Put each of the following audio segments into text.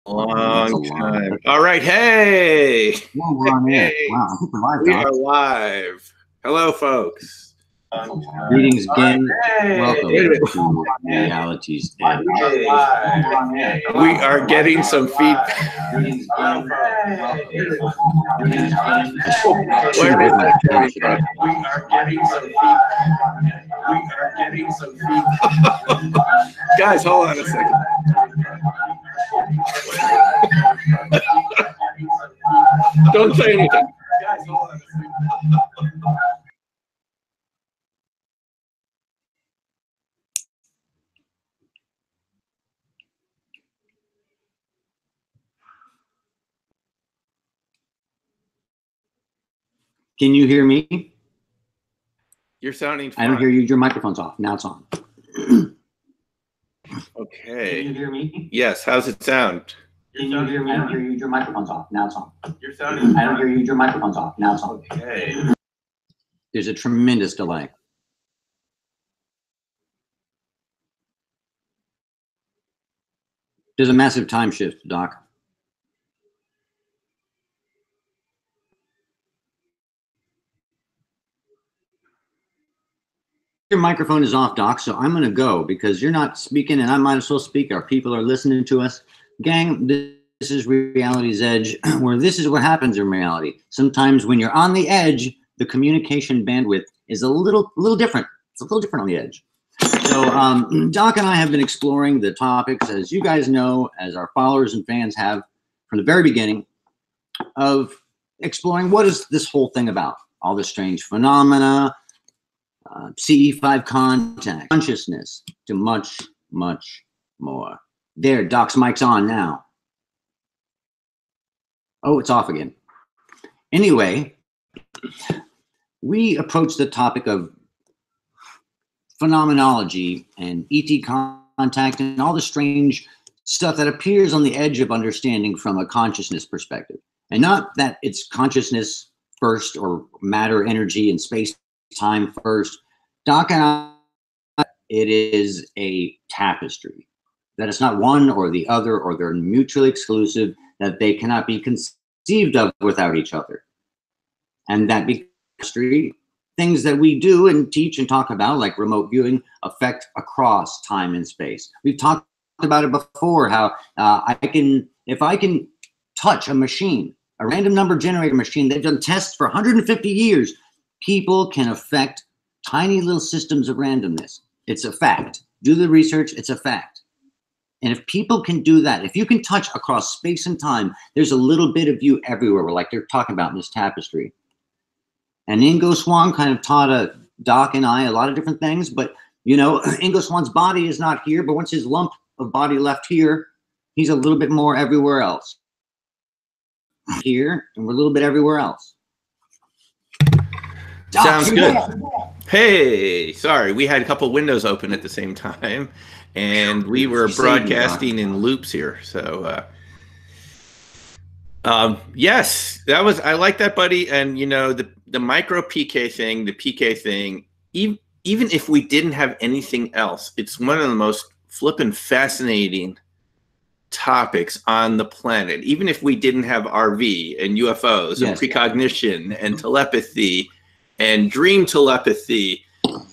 Long time. All right. Hey. Wow, we're on air. Wow, I think we're live, We Doc. are live. Hello, folks. Greetings again. Hey. Welcome to Reality's Edge. We are getting some feedback. Guys, hold on a second. Don't say anything. Guys, hold on a second. Can you hear me? You're sounding fine. I don't hear you. Your microphone's off. Now it's on. Okay. Can you hear me? Yes. How's it sound? Can you hear me? I don't hear you. Your microphone's off. Now it's on. You're sounding. I don't hear you. Your microphone's off. Now it's on. Okay. There's a tremendous delay. There's a massive time shift, Doc. Your microphone is off, Doc, so I'm going to go because you're not speaking and I might as well speak. Our people are listening to us. Gang, this is Reality's Edge, where this is what happens in reality. Sometimes when you're on the edge, the communication bandwidth is a little different. It's a little different on the edge. So Doc and I have been exploring the topics, as you guys know, as our followers and fans have from the very beginning, of exploring what is this whole thing about. All the strange phenomena, CE5 contact, consciousness, to much, much more. There, Doc's mic's on now. Oh, it's off again. Anyway, we approach the topic of phenomenology and ET contact and all the strange stuff that appears on the edge of understanding from a consciousness perspective. And not that it's consciousness first or matter, energy, and space-time first. Doc and I, it is a tapestry. That it's not one or the other, or they're mutually exclusive, that they cannot be conceived of without each other. And that tapestry, things that we do and teach and talk about, like remote viewing, affect across time and space. We've talked about it before, how if I can touch a machine, a random number generator machine, they've done tests for 150 years, people can affect tiny little systems of randomness. It's a fact. Do the research, it's a fact. And if people can do that, if you can touch across space and time, there's a little bit of you everywhere, like they're talking about in this tapestry. And Ingo Swann kind of taught Doc and I a lot of different things, but you know, Ingo Swann's body is not here, but once his lump of body left here, he's a little bit more everywhere else. Here, and we're a little bit everywhere else. Doc, sounds good. Hey, sorry, we had a couple windows open at the same time, and we were broadcasting in loops here. So, yes, I like that, buddy. And you know, the micro PK thing, the PK thing, even if we didn't have anything else, it's one of the most flippin' fascinating topics on the planet. Even if we didn't have RV and UFOs and precognition and telepathy and dream telepathy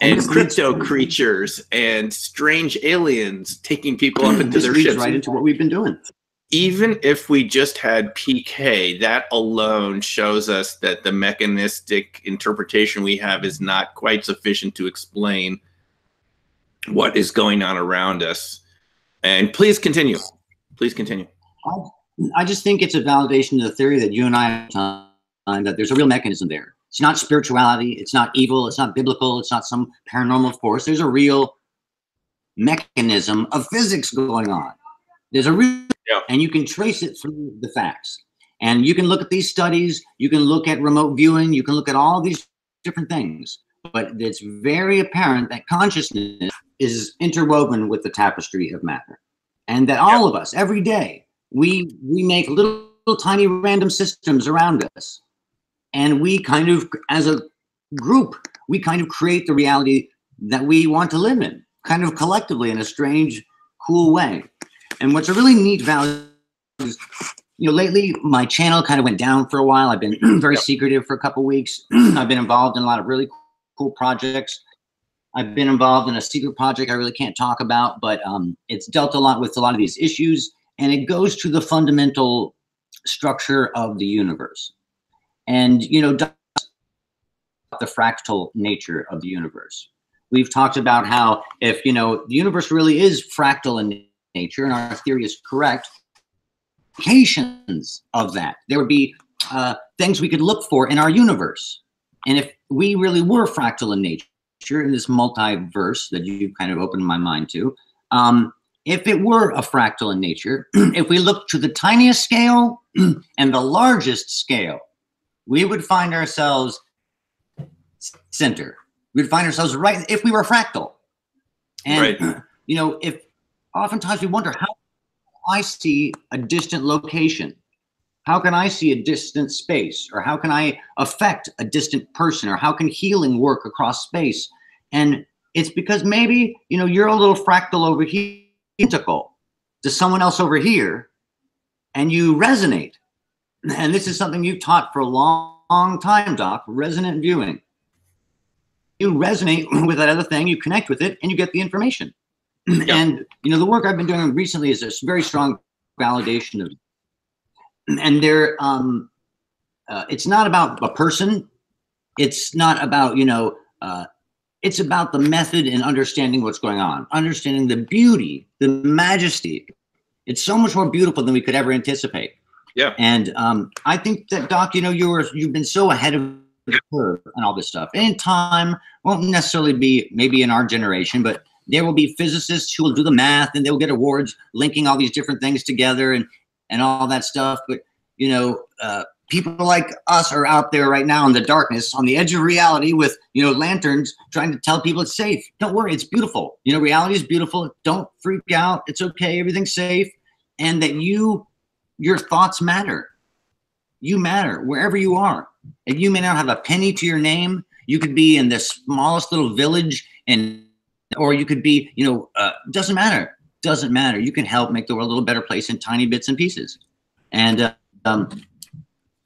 and crypto creatures and strange aliens taking people up into their ships. Right into what we've been doing. Even if we just had PK, that alone shows us that the mechanistic interpretation we have is not quite sufficient to explain what is going on around us. And please continue. Please continue. I just think it's a validation of the theory that you and I have, that there's a real mechanism there. It's not spirituality. It's not evil. It's not biblical. It's not some paranormal force. There's a real mechanism of physics going on. There's a real, and you can trace it through the facts. And you can look at these studies. You can look at remote viewing. You can look at all these different things. But it's very apparent that consciousness is interwoven with the tapestry of matter. And that all of us, every day, we make little tiny random systems around us. And we kind of, as a group, we kind of create the reality that we want to live in, kind of collectively in a strange, cool way. And what's a really neat value lately my channel kind of went down for a while. I've been very secretive for a couple weeks. I've been involved in a lot of really cool projects. I've been involved in a secret project I really can't talk about, but it's dealt a lot with a lot of these issues, and it goes to the fundamental structure of the universe. And, the fractal nature of the universe. We've talked about how if, the universe really is fractal in nature, and our theory is correct, implications of that, there would be things we could look for in our universe. And if we really were fractal in nature, in this multiverse that you've kind of opened my mind to, if it were a fractal in nature, if we look to the tiniest scale and the largest scale, we would find ourselves center. We'd find ourselves right if we were fractal. And, if oftentimes we wonder, how can I see a distant location? How can I see a distant space? Or how can I affect a distant person? Or how can healing work across space? And it's because maybe, you're a little fractal over here, identical to someone else over here, and you resonate. And this is something you've taught for a long time, Doc, resonant viewing. You resonate with that other thing, you connect with it, and you get the information. Yep. And, the work I've been doing recently is this very strong validation of, and there, it's not about a person. It's not about, it's about the method and understanding what's going on, understanding the beauty, the majesty. It's so much more beautiful than we could ever anticipate. Yeah. And I think that, Doc, you've been so ahead of the curve and all this stuff. And in time, won't necessarily be maybe in our generation, but there will be physicists who will do the math and they'll get awards linking all these different things together and all that stuff. But, people like us are out there right now in the darkness on the edge of reality with, lanterns trying to tell people it's safe. Don't worry, it's beautiful. Reality is beautiful. Don't freak out. It's okay. Everything's safe. And that your thoughts matter. You matter wherever you are. And you may not have a penny to your name. You could be in the smallest little village, or you could be, doesn't matter. Doesn't matter. You can help make the world a little better place in tiny bits and pieces. And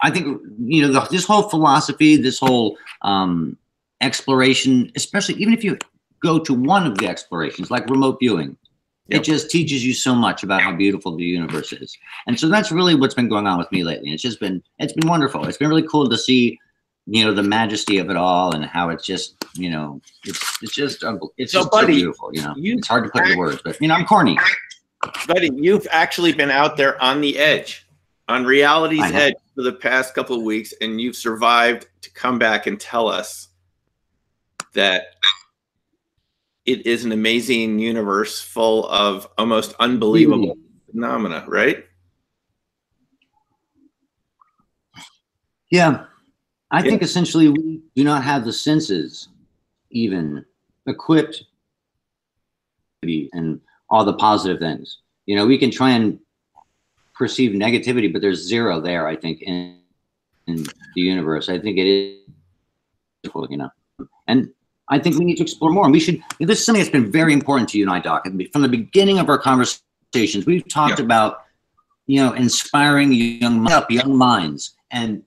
I think, this whole philosophy, this whole exploration, especially even if you go to one of the explorations, like remote viewing, it just teaches you so much about how beautiful the universe is. And so that's really what's been going on with me lately. It's been wonderful. It's been really cool to see, the majesty of it all and how it's just, it's just so beautiful, It's hard to put into words, but, I'm corny. Buddy, you've actually been out there on the edge, on reality's edge for the past couple of weeks, and you've survived to come back and tell us that it is an amazing universe full of almost unbelievable phenomena, right? Yeah. I think essentially we do not have the senses even equipped and all the positive things. We can try and perceive negativity, but there's zero there, I think, in the universe. I think it is beautiful, and I think we need to explore more. And we should, this is something that's been very important to you and I, Doc. From the beginning of our conversations, we've talked about, inspiring young minds. And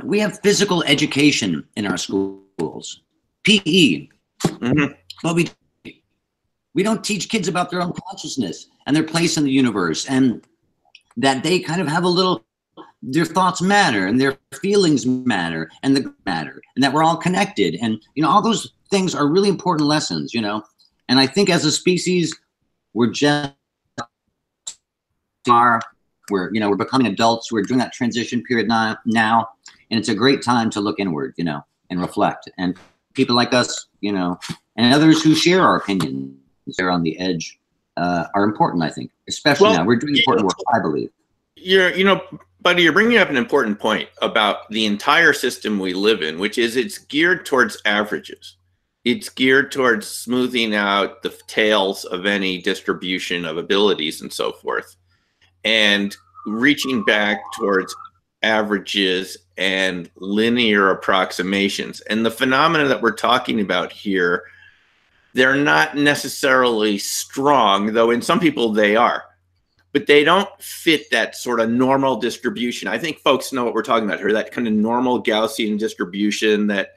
we have physical education in our schools, PE, but we don't teach kids about their own consciousness and their place in the universe, and that they kind of have their thoughts matter and their feelings matter and and that we're all connected. And, all those things are really important lessons, and I think as a species, we're becoming adults. We're doing that transition period now, and it's a great time to look inward, and reflect. And people like us, and others who share our opinions, they're on the edge, are important, I think, especially now. We're doing important work, I believe. Buddy, you're bringing up an important point about the entire system we live in, which is it's geared towards averages. It's geared towards smoothing out the tails of any distribution of abilities and so forth, and reaching back towards averages and linear approximations. And the phenomena that we're talking about here, they're not necessarily strong, though in some people they are. but they don't fit that sort of normal distribution. I think folks know what we're talking about here, that kind of normal Gaussian distribution that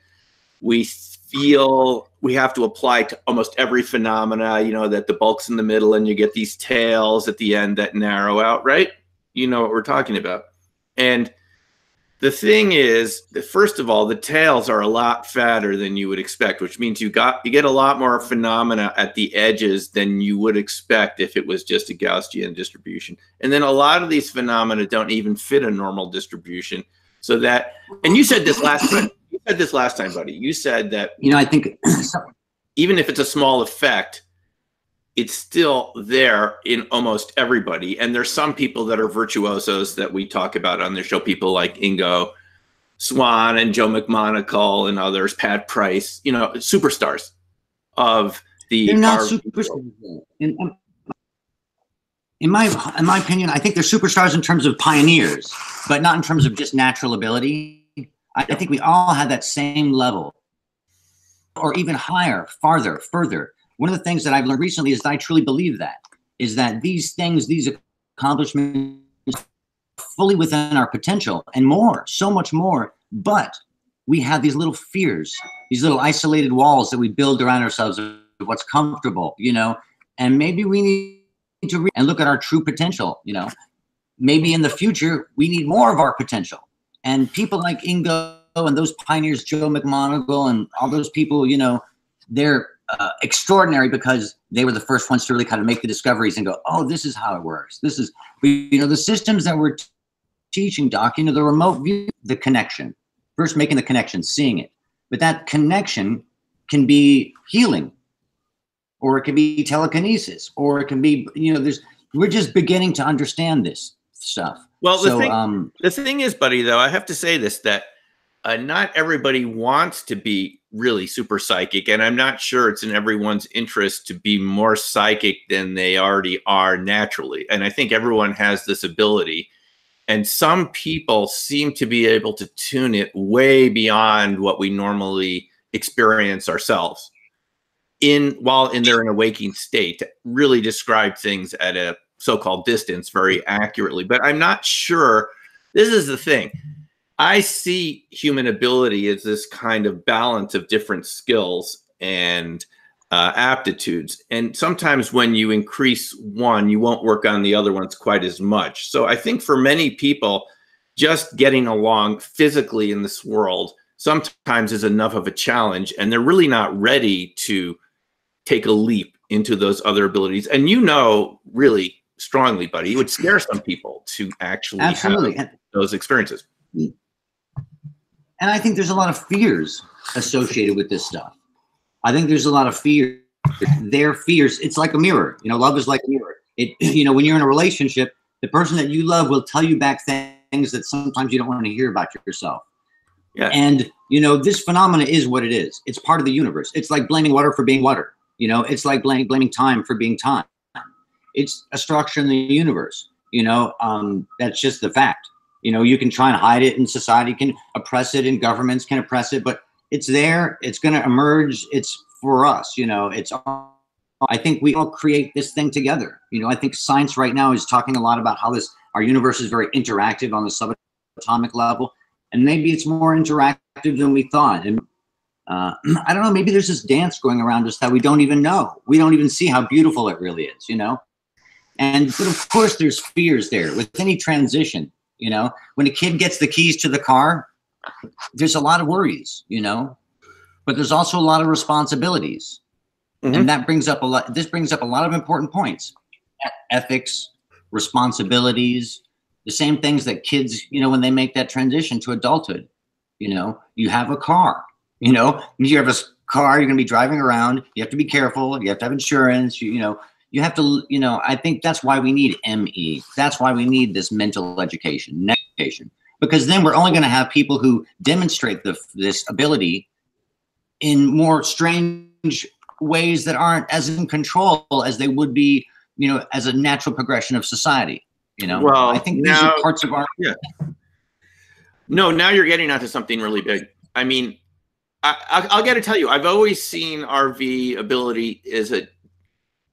we feel we have to apply to almost every phenomena, you know, that the bulk's in the middle and you get these tails at the end that narrow out, right? You know what we're talking about. And the thing is that, first of all, the tails are a lot fatter than you would expect, which means you get a lot more phenomena at the edges than you would expect if it was just a Gaussian distribution. And then a lot of these phenomena don't even fit a normal distribution. So that, and you said this last time. You said this last time, buddy. You said that, you know, I think even if it's a small effect, it's still there in almost everybody. And there's some people that are virtuosos that we talk about on the show, people like Ingo Swann and Joe McMonagle and others, Pat Price, you know, superstars of the. They're not superstars. In my opinion, I think they're superstars in terms of pioneers, but not in terms of just natural ability. I think we all have that same level, or even higher, farther, further. One of the things that I've learned recently is that I truly believe that, is that these things, these accomplishments are fully within our potential and more, so much more. But we have these little fears, these little isolated walls that we build around ourselves of what's comfortable, you know, and maybe we need to and look at our true potential, you know. Maybe in the future, we need more of our potential. And people like Ingo and those pioneers, Joe McMonagle and all those people, you know, they're extraordinary because they were the first ones to really kind of make the discoveries and go, oh, this is how it works. This is, you know, the systems that we're teaching, Doc, you know, the remote view, the connection, first making the connection, seeing it. But that connection can be healing, or it can be telekinesis, or it can be, you know, we're just beginning to understand this stuff. Well, the thing is, buddy, though, I have to say this, that not everybody wants to be really super psychic, and I'm not sure it's in everyone's interest to be more psychic than they already are naturally. And I think everyone has this ability, and some people seem to be able to tune it way beyond what we normally experience ourselves while they're in a waking state, to really describe things at a so-called distance very accurately. But I'm not sure. This is the thing. I see human ability as this kind of balance of different skills and aptitudes. And sometimes when you increase one, you won't work on the other ones quite as much. So I think for many people, just getting along physically in this world sometimes is enough of a challenge, and they're really not ready to take a leap into those other abilities. And you know, really strongly, buddy, it would scare some people to actually have those experiences. And I think there's a lot of fears associated with this stuff. I think there's a lot of fear. Their fears, it's like a mirror. You know, love is like a mirror. You know, when you're in a relationship, the person that you love will tell you back things that sometimes you don't want to hear about yourself. Yeah. And, you know, this phenomena is what it is. It's part of the universe. It's like blaming water for being water. You know, it's like blaming time for being time. It's a structure in the universe. You know, that's just the fact. You know, you can try and hide it, and society can oppress it, and governments can oppress it, but it's there. It's going to emerge. It's for us. You know, I think we all create this thing together. You know, I think science right now is talking a lot about how our universe is very interactive on the subatomic level, and maybe it's more interactive than we thought. And I don't know, maybe there's this dance going around us that we don't even know. We don't even see how beautiful it really is, you know? But of course there's fears there with any transition. You know, when a kid gets the keys to the car, there's a lot of worries, you know, but there's also a lot of responsibilities. Mm-hmm. And that brings up this brings up a lot of important points: ethics, responsibilities, the same things that kids, you know, when they make that transition to adulthood. You know, you have a car, you know, you have a car, you're going to be driving around, you have to be careful, you have to have insurance, you know. You have to, you know, I think that's why we need ME. That's why we need this mental education, because then we're only going to have people who demonstrate this ability in more strange ways that aren't as in control as they would be, you know, as a natural progression of society. You know, well, I think these are parts of our. Yeah. No, now you're getting onto something really big. I mean, I'll got to tell you, I've always seen RV ability as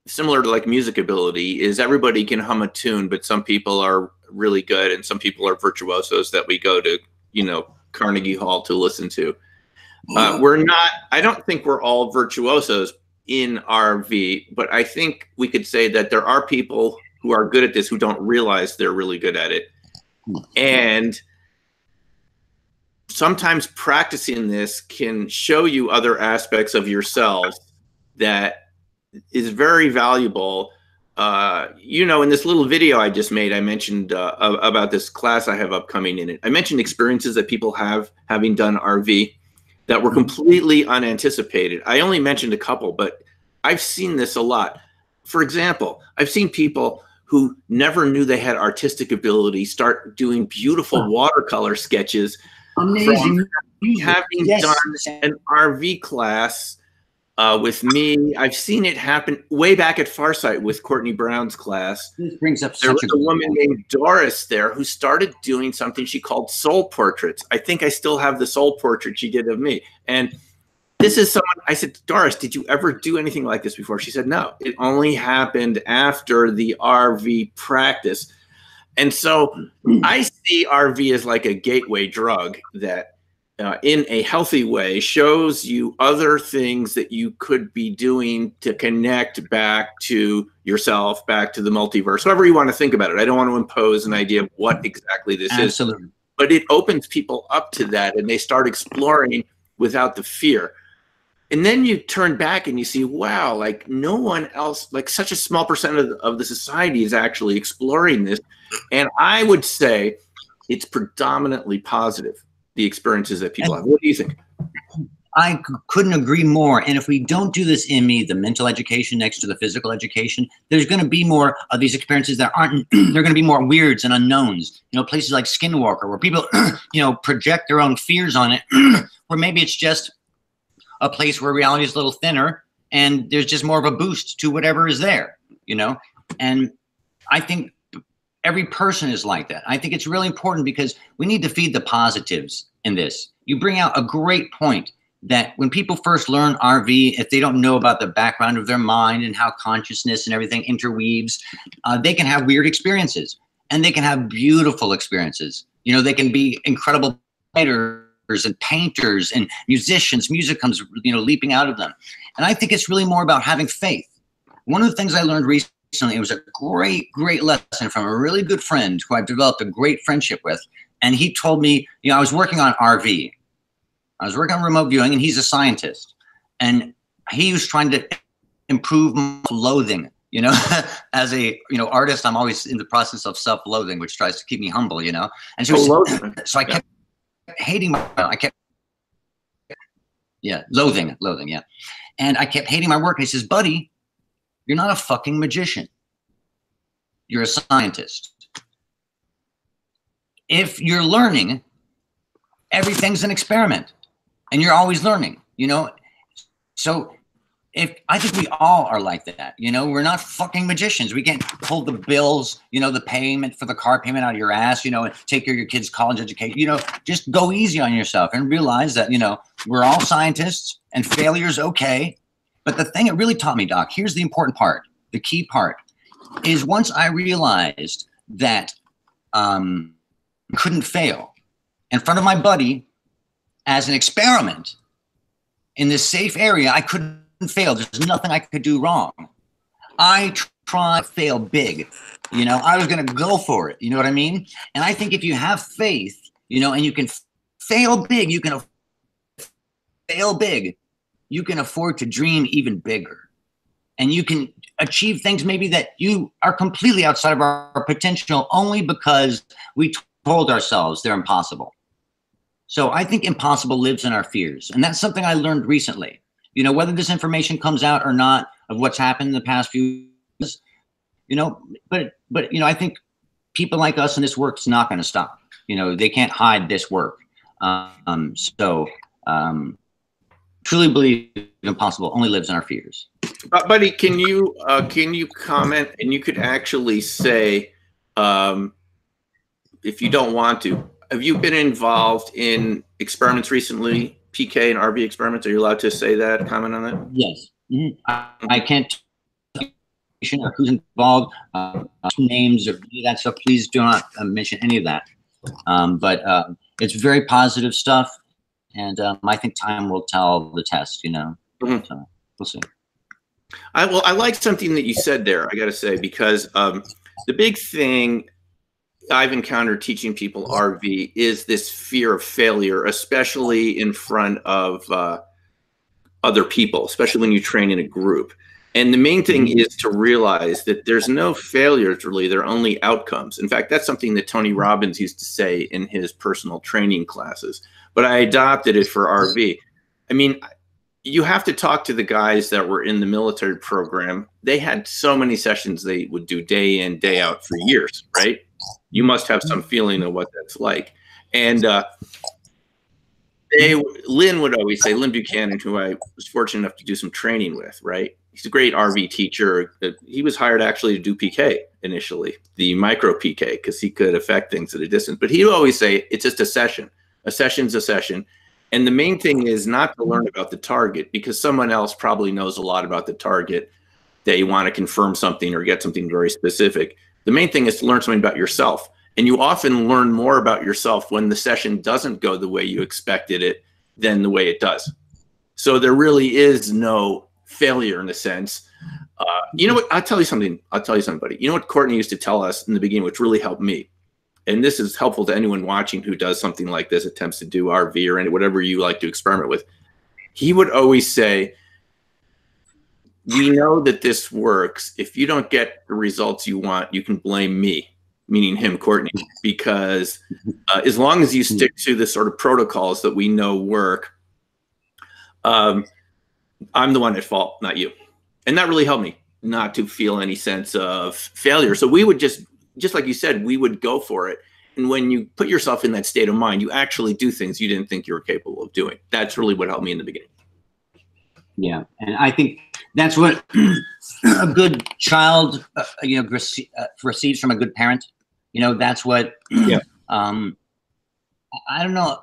similar to like music ability, is everybody can hum a tune, but some people are really good and some people are virtuosos that we go to, Carnegie Hall to listen to. We're not, I don't think we're all virtuosos in RV, but I think we could say that there are people who are good at this who don't realize they're really good at it. And sometimes practicing this can show you other aspects of yourself that is very valuable. In this little video I just made, I mentioned about this class I have upcoming in it. I mentioned experiences that people have having done RV that were completely unanticipated. I only mentioned a couple, but I've seen this a lot. For example, I've seen people who never knew they had artistic ability start doing beautiful watercolor sketches. Amazing. From having done an RV class with me. I've seen it happen way back at Farsight with Courtney Brown's class. This brings up there such was a woman named Doris there who started doing something she called soul portraits. I think I still have the soul portrait she did of me. And this is someone, I said, Doris, did you ever do anything like this before? She said, no, it only happened after the RV practice. And so I see RV as like a gateway drug that in a healthy way shows you other things that you could be doing to connect back to yourself, back to the multiverse, however you want to think about it. I don't want to impose an idea of what exactly this is, but it opens people up to that and they start exploring without the fear. And then you turn back and you see, wow, like no one else, like such a small percent of the society is actually exploring this. And I would say it's predominantly positive, the experiences that people have. What do you think? I couldn't agree more. And if we don't do this in me, the mental education next to the physical education, there's going to be more of these experiences that aren't, they're going to be more weirds and unknowns. Places like Skinwalker, where people, project their own fears on it, where maybe it's just a place where reality is a little thinner and there's just more of a boost to whatever is there, And I think every person is like that. I think it's really important because we need to feed the positives in this. You bring out a great point that when people first learn RV, if they don't know about the background of their mind and how consciousness and everything interweaves, they can have weird experiences and they can have beautiful experiences. They can be incredible writers and painters and musicians. Music comes, leaping out of them. And I think it's really more about having faith. One of the things I learned recently, it was a great, great lesson from a really good friend who I've developed a great friendship with. And he told me, I was working on RV. I was working on remote viewing, and he's a scientist. And he was trying to improve my loathing. As a artist, I'm always in the process of self-loathing, which tries to keep me humble. And so, I kept hating loathing. Yeah. And I kept hating my work. And he says, buddy, you're not a fucking magician. You're a scientist. If you're learning, everything's an experiment and you're always learning, So I think we all are like that, we're not fucking magicians. We can't pull the bills, the payment for the car payment out of your ass, and take care of your kids' college education, just go easy on yourself and realize that, we're all scientists and failure's okay. But the thing it really taught me, Doc, here's the important part. The key part is once I realized that couldn't fail in front of my buddy as an experiment in this safe area, I couldn't fail. There's nothing I could do wrong. I try to fail big. I was going to go for it. You know what I mean? And I think if you have faith, and you can fail big, you can fail big. You can afford to dream even bigger. And you can achieve things maybe that you are completely outside of our potential only because we told ourselves they're impossible. So I think impossible lives in our fears. And that's something I learned recently. Whether this information comes out or not of what's happened in the past few years, but I think people like us in this work's not going to stop. They can't hide this work. Truly believe impossible only lives in our fears. Buddy, can you comment, and you could actually say, if you don't want to, have you been involved in experiments recently, PK and RV experiments? Are you allowed to say that, comment on that? Yes. I can't or who's involved, names or any of that stuff. Please do not mention any of that. But it's very positive stuff, and I think time will tell the test. So we'll see. I like something that you said there, I got to say, because the big thing I've encountered teaching people RV is this fear of failure, especially in front of other people, especially when you train in a group. And the main thing is to realize that there's no failures, really. There are only outcomes. In fact, that's something that Tony Robbins used to say in his personal training classes. But I adopted it for RV. I mean, you have to talk to the guys that were in the military program. They had so many sessions they would do day in, day out for years, right? You must have some feeling of what that's like. And Lynn would always say, Lynn Buchanan, who I was fortunate enough to do some training with, right? He's a great RV teacher. He was hired actually to do PK initially, the micro PK, because he could affect things at a distance. But he would always say, it's just a session. A session's a session. And the main thing is not to learn about the target, because someone else probably knows a lot about the target. They want to confirm something or get something very specific. The main thing is to learn something about yourself. And you often learn more about yourself when the session doesn't go the way you expected it than the way it does. So there really is no failure in a sense. You know what? I'll tell you something, buddy. You know what Courtney used to tell us in the beginning, which really helped me? And this is helpful to anyone watching who does something like this, attempts to do RV or whatever you like to experiment with. He would always say, we know that this works. If you don't get the results you want, you can blame me, meaning him, Courtney, because as long as you stick to the sort of protocols that we know work, I'm the one at fault, not you. And that really helped me not to feel any sense of failure. So we would just like you said, we would go for it. And when you put yourself in that state of mind, you actually do things you didn't think you were capable of doing. That's really what helped me in the beginning. Yeah, and I think that's what a good child, receives from a good parent. That's what. Yeah. I don't know.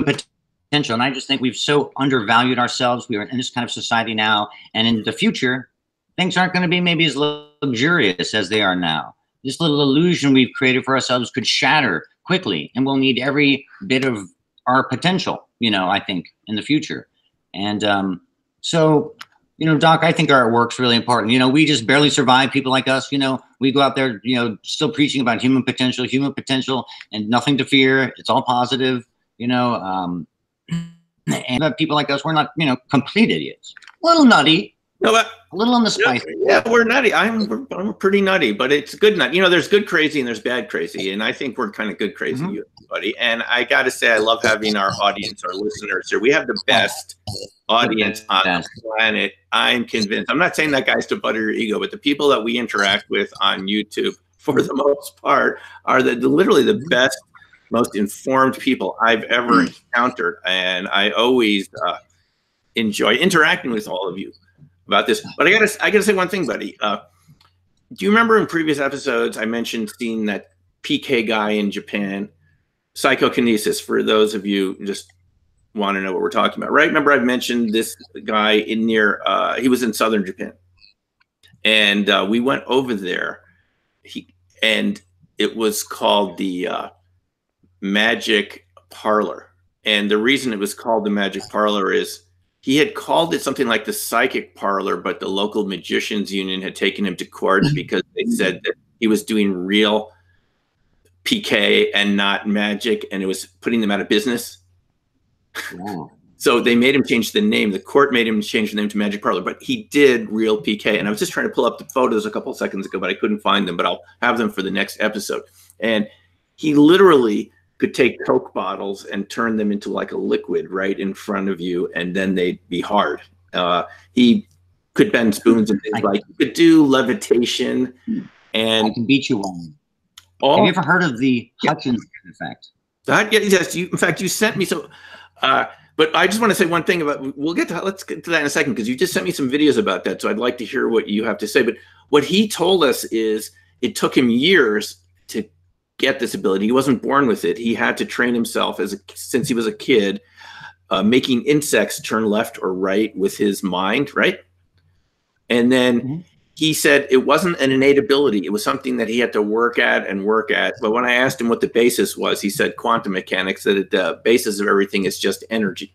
Potential, and I just think we've so undervalued ourselves. We are in this kind of society now, and in the future, things aren't going to be maybe as luxurious as they are now. This little illusion we've created for ourselves could shatter quickly, and we'll need every bit of our potential. I think in the future. And so, Doc, I think our work's really important. We just barely survive. People like us, we go out there, still preaching about human potential and nothing to fear. It's all positive, and people like us, we're not, complete idiots. A little nutty. No, but a little on the spice. Yeah, we're nutty. I'm pretty nutty, but it's good nut. There's good crazy and there's bad crazy, and I think we're kind of good crazy, buddy. And I got to say, I love having our audience, our listeners here. We have the best audience on the planet. I'm convinced. I'm not saying that, guys, to butter your ego, but the people that we interact with on YouTube, for the most part, are literally the best, most informed people I've ever encountered, and I always enjoy interacting with all of you about this. But I gotta say one thing, buddy. Do you remember in previous episodes I mentioned seeing that PK guy in Japan, Psychokinesis? For those of you who just want to know what we're talking about, right? Remember I've mentioned this guy he was in southern Japan, and we went over there. And it was called the Magic Parlor, and the reason it was called the Magic Parlor is he had called it something like the Psychic Parlor, but the local magicians union had taken him to court because they said that he was doing real PK and not magic, and it was putting them out of business. Wow. So they made him change the name. The court made him change the name to Magic Parlor, but he did real PK. And I was just trying to pull up the photos a couple of seconds ago, but I couldn't find them, but I'll have them for the next episode. And he literally could take Coke bottles and turn them into like a liquid right in front of you, and then they'd be hard. He could bend spoons and things like. He could do levitation, and I can beat you one. Have you ever heard of the Hutchison effect? Yes. In fact, you sent me some. But I just want to say one thing about. Let's get to that in a second, because you just sent me some videos about that. So I'd like to hear what you have to say. But what he told us is it took him years to get this ability. He wasn't born with it. He had to train himself since he was a kid, making insects turn left or right with his mind, right? And then he said it wasn't an innate ability. It was something that he had to work at and work at. But when I asked him what the basis was, he said quantum mechanics, that the basis of everything is just energy.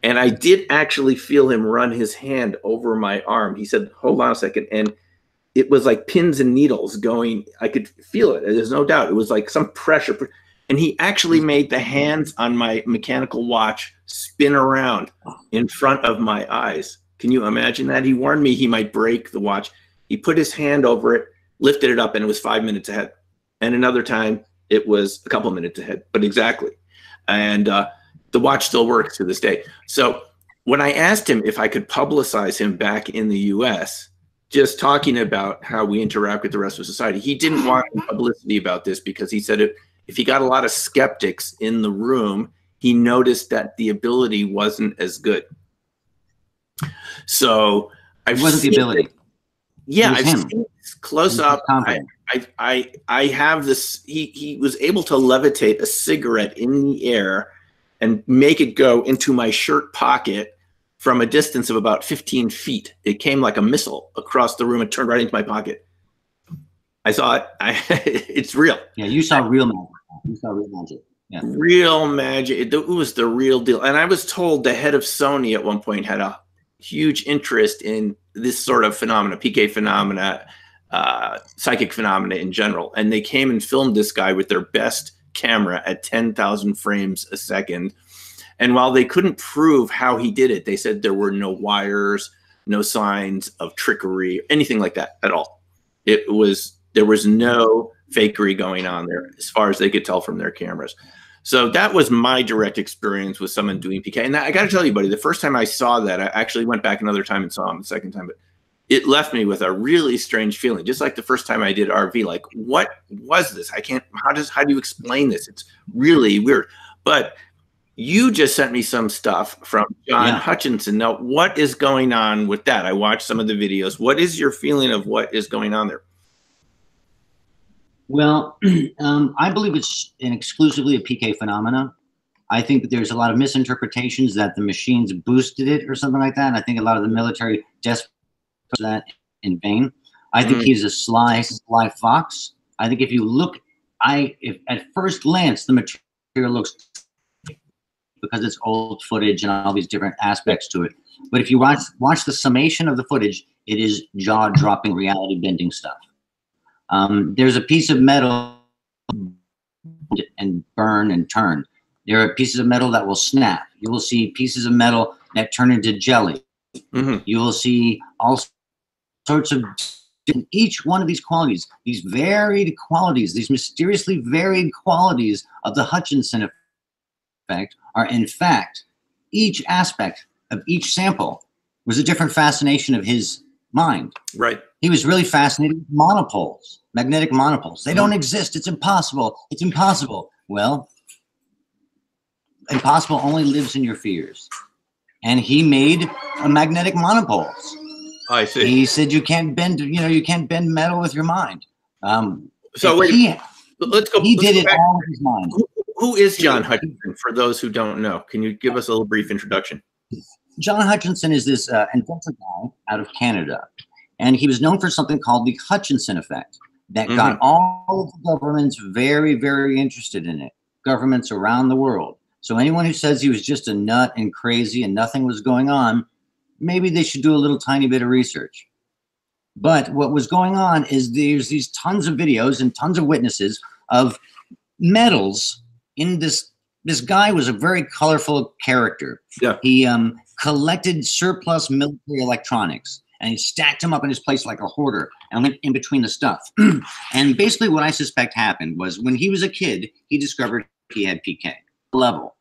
And I did actually feel him run his hand over my arm. He said, hold on a second. And it was like pins and needles going. I could feel it. There's no doubt. It was like some pressure. And he actually made the hands on my mechanical watch spin around in front of my eyes. Can you imagine that? He warned me he might break the watch. He put his hand over it, lifted it up, and it was 5 minutes ahead. And another time, it was a couple minutes ahead, but exactly. And the watch still works to this day. So when I asked him if I could publicize him back in the US, just talking about how we interact with the rest of society, he didn't want publicity about this because he said if he got a lot of skeptics in the room, he noticed that the ability wasn't as good. So it wasn't the ability. Yeah, I've seen this close up. I have this. He was able to levitate a cigarette in the air and make it go into my shirt pocket from a distance of about 15 feet. It came like a missile across the room and turned right into my pocket. I saw it. It's real. Yeah, you saw real magic. You saw real magic. Yeah. Real magic. It was the real deal. And I was told the head of Sony at one point had a huge interest in this sort of phenomena, PK phenomena, psychic phenomena in general. And they came and filmed this guy with their best camera at 10,000 frames a second. And while they couldn't prove how he did it, they said there were no wires, no signs of trickery, anything like that at all. There was no fakery going on there as far as they could tell from their cameras. So that was my direct experience with someone doing PK. And I got to tell you, buddy, the first time I saw that, I actually went back another time and saw him the second time, but it left me with a really strange feeling, just like the first time I did RV. Like, what was this? How do you explain this? It's really weird. But you just sent me some stuff from John Hutchison. Now, what is going on with that? I watched some of the videos. What is your feeling of what is going on there? Well, I believe it's exclusively a PK phenomena. I think that there's a lot of misinterpretations that the machines boosted it or something like that. And I think a lot of the military just put that in vain. I think he's a sly fox. I think if you look, if at first glance, the material looks because it's old footage and all these different aspects to it. But if you watch the summation of the footage, it is jaw-dropping, reality-bending stuff. There's a piece of metal and burn and turn. There are pieces of metal that will snap. You will see pieces of metal that turn into jelly. You will see all sorts of, each one of these qualities, these varied qualities, these mysteriously varied qualities of the Hutchison effect are in fact, each aspect of each sample was a different fascination of his mind. Right. He was really fascinated with monopoles, magnetic monopoles. They don't exist. It's impossible. It's impossible. Well, impossible only lives in your fears. And he made a magnetic monopoles. I see. He said you can't bend, you can't bend metal with your mind. So wait, let's go. He did it all with his mind. Who is John Hutchison, for those who don't know? Can you give us a little brief introduction? John Hutchison is this inventor guy out of Canada. And he was known for something called the Hutchison effect that got all of the governments very, very interested in it. Governments around the world. So anyone who says he was just a nut and crazy and nothing was going on, maybe they should do a little tiny bit of research. But what was going on is there's these tons of videos and tons of witnesses of metals in this. This guy was a very colorful character. Yeah. He collected surplus military electronics and he stacked them up in his place like a hoarder and went in between the stuff. And basically what I suspect happened was when he was a kid, he discovered he had PK level.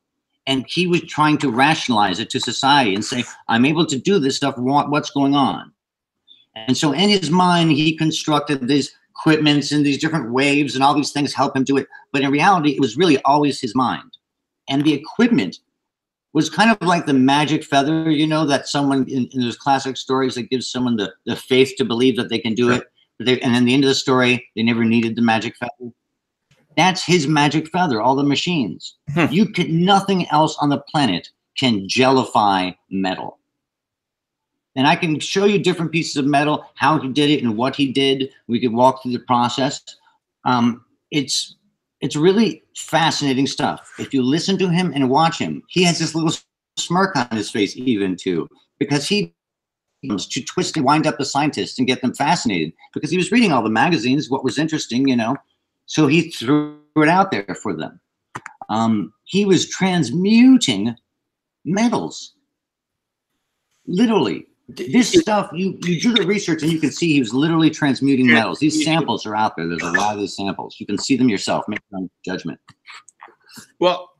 And he was trying to rationalize it to society and say, I'm able to do this stuff. What's going on? And so in his mind, he constructed these equipments and these different waves and all these things help him do it. But in reality, it was really always his mind. And the equipment was kind of like the magic feather, that someone in those classic stories that gives someone the faith to believe that they can do it. And then the end of the story, they never needed the magic feather. That's his magic feather, all the machines. Nothing else on the planet can gellify metal. And I can show you different pieces of metal, how he did it and what he did. We could walk through the process. It's really fascinating stuff. If you listen to him and watch him, he has this little smirk on his face even too, because he wants to twist and wind up the scientists and get them fascinated, because he was reading all the magazines, what was interesting, you know, so he threw it out there for them. He was transmuting metals, literally. This stuff, you do the research and you can see he was literally transmuting metals. These samples are out there. There's a lot of these samples. You can see them yourself, make your own judgment. Well,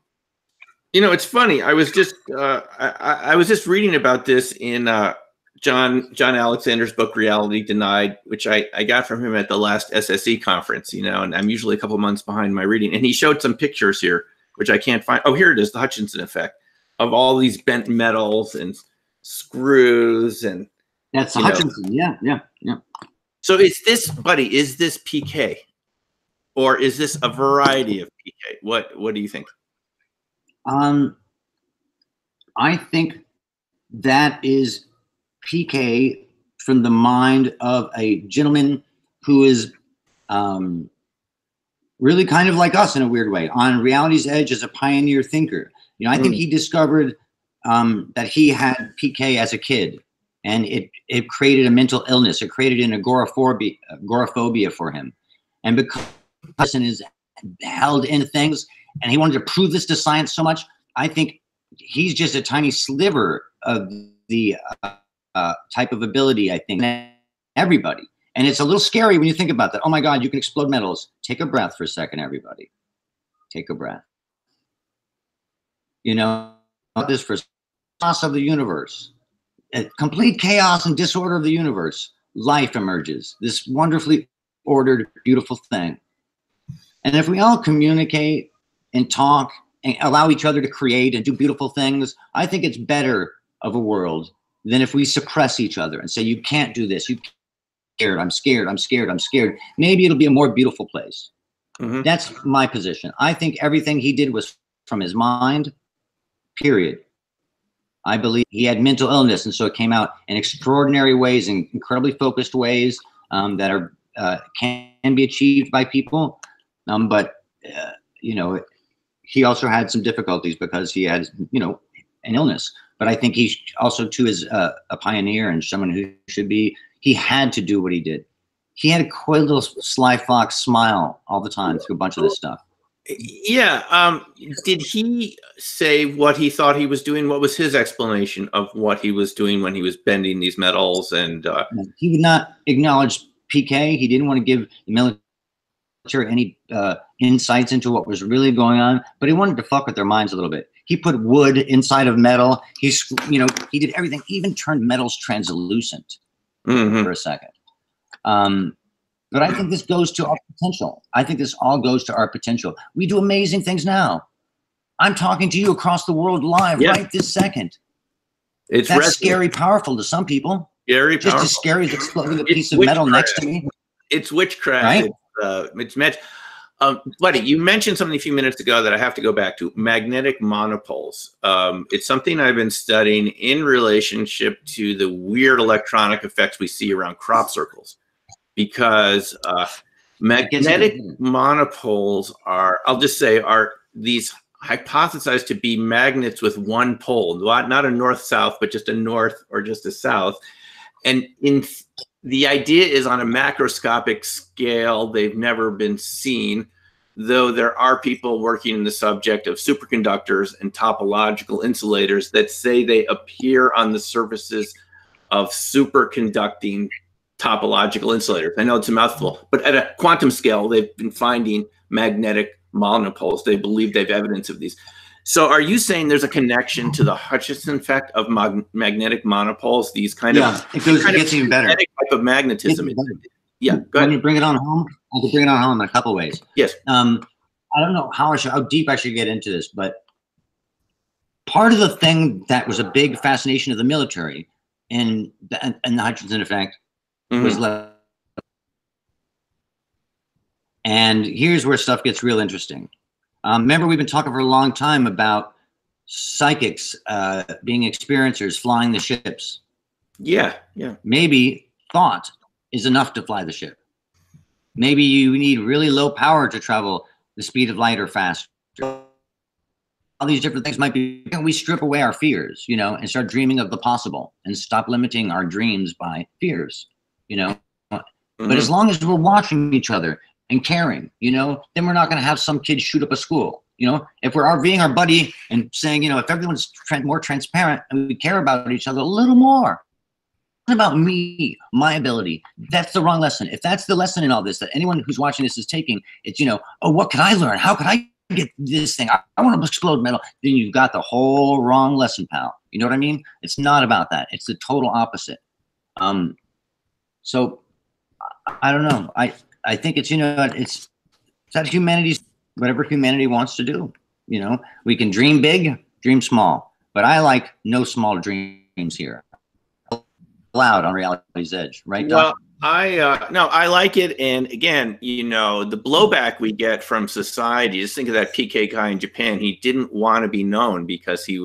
you know, it's funny. I was just I was just reading about this in John Alexander's book Reality Denied, which I got from him at the last SSE conference, you know, and I'm usually a couple months behind my reading. And he showed some pictures here, which I can't find. Oh, here it is, the Hutchison effect of all these bent metals and screws, and that's Hutchison. Yeah. So is this, buddy, is this PK, or is this a variety of PK? What do you think? I think that is PK from the mind of a gentleman who is really kind of like us in a weird way, on reality's edge as a pioneer thinker. You know, I think he discovered that he had PK as a kid, and it created a mental illness. It created an agoraphobia for him. And because he is held in things, and he wanted to prove this to science so much, I think he's just a tiny sliver of the type of ability, I think, everybody. And it's a little scary when you think about that. Oh my God, you can explode metals. Take a breath for a second, everybody. Take a breath. You know, this for chaos of the universe, a complete chaos and disorder of the universe, life emerges, this wonderfully ordered, beautiful thing. And if we all communicate and talk and allow each other to create and do beautiful things, I think it's better of a world than if we suppress each other and say, you can't do this, I'm scared, I'm scared. Maybe it'll be a more beautiful place. That's my position. I think everything he did was from his mind, period. I believe he had mental illness, and so it came out in extraordinary ways, in incredibly focused ways that are can be achieved by people. But you know, he also had some difficulties because he had, you know, an illness. But I think he also too is a pioneer and someone who should be. He had to do what he did. He had a coy little sly fox smile all the time through a bunch of this stuff. Yeah. Did he say what he thought he was doing? What was his explanation of what he was doing when he was bending these metals? And he would not acknowledge PK. He didn't want to give the military any insights into what was really going on, but he wanted to fuck with their minds a little bit. He put wood inside of metal. He's, you know, he did everything, even turned metals translucent for a second. But I think this goes to our potential. I think this all goes to our potential. We do amazing things now. I'm talking to you across the world live right this second. That's scary powerful to some people. Scary just powerful. As scary as exploding a piece of metal next to me. It's witchcraft. Right? It's magic. Buddy, you mentioned something a few minutes ago that I have to go back to, magnetic monopoles. It's something I've been studying in relationship to the weird electronic effects we see around crop circles. Because magnetic monopoles are, I'll just say, are these hypothesized to be magnets with one pole, not a north-south, but just a north or just a south. And the idea is on a macroscopic scale, they've never been seen, though there are people working in the subject of superconductors and topological insulators that say they appear on the surfaces of superconducting topological insulators. I know it's a mouthful, but at a quantum scale, they've been finding magnetic monopoles. They believe they have evidence of these. So are you saying there's a connection to the Hutchison effect of magnetic monopoles? These kind of, it gets even better. Type of magnetism. Yeah, go ahead. When you bring it on home, I can bring it on home in a couple ways. Yes. I don't know how deep I should get into this, but part of the thing that was a big fascination of the military in the Hutchison effect was left. And here's where stuff gets real interesting. Remember, we've been talking for a long time about psychics being experiencers, flying the ships. Yeah, yeah. Maybe thought is enough to fly the ship. Maybe you need really low power to travel the speed of light or faster. All these different things might be. We strip away our fears, you know, and start dreaming of the possible, and stop limiting our dreams by fears, you know. But as long as we're watching each other and caring, you know, then we're not going to have some kid shoot up a school. You know, if we're RVing our buddy and saying, you know, if everyone's more transparent and we care about each other a little more, it's about me, my ability. That's the wrong lesson. If that's the lesson in all this, that anyone who's watching this is taking, it's, you know, oh, what can I learn? How can I get this thing? I want to explode metal. Then you've got the whole wrong lesson, pal. You know what I mean? It's not about that. It's the total opposite. So I don't know. I think it's, you know, it's that humanity's whatever humanity wants to do. You know, we can dream big, dream small, but I like no small dreams here. Loud on reality's edge, right, Doc? Well, no, I like it. And again, you know, the blowback we get from society, just think of that PK guy in Japan. He didn't want to be known because he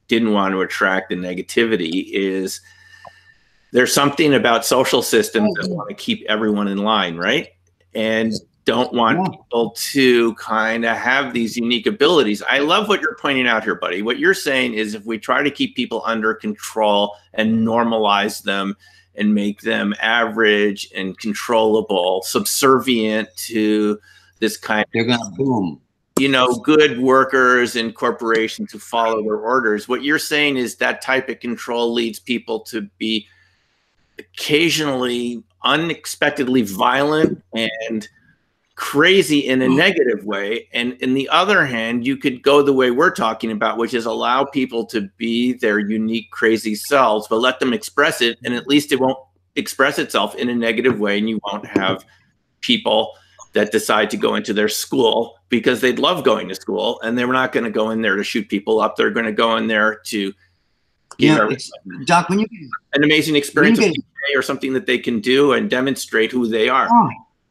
didn't want to attract the negativity. Is there's something about social systems that want to keep everyone in line, right? And don't want people to kind of have these unique abilities. I love what you're pointing out here, buddy. What you're saying is if we try to keep people under control and normalize them and make them average and controllable, subservient to this kind they're gonna boom. You know, good workers in corporations who follow their orders. What you're saying is that type of control leads people to be occasionally unexpectedly violent and crazy in a negative way. And in the other hand, you could go the way we're talking about, which is allow people to be their unique, crazy selves, but let them express it. And at least it won't express itself in a negative way. And you won't have people that decide to go into their school because they'd love going to school and they're not going to go in there to shoot people up. They're going to go in there to Doc, when you an amazing experience or something that they can do and demonstrate who they are.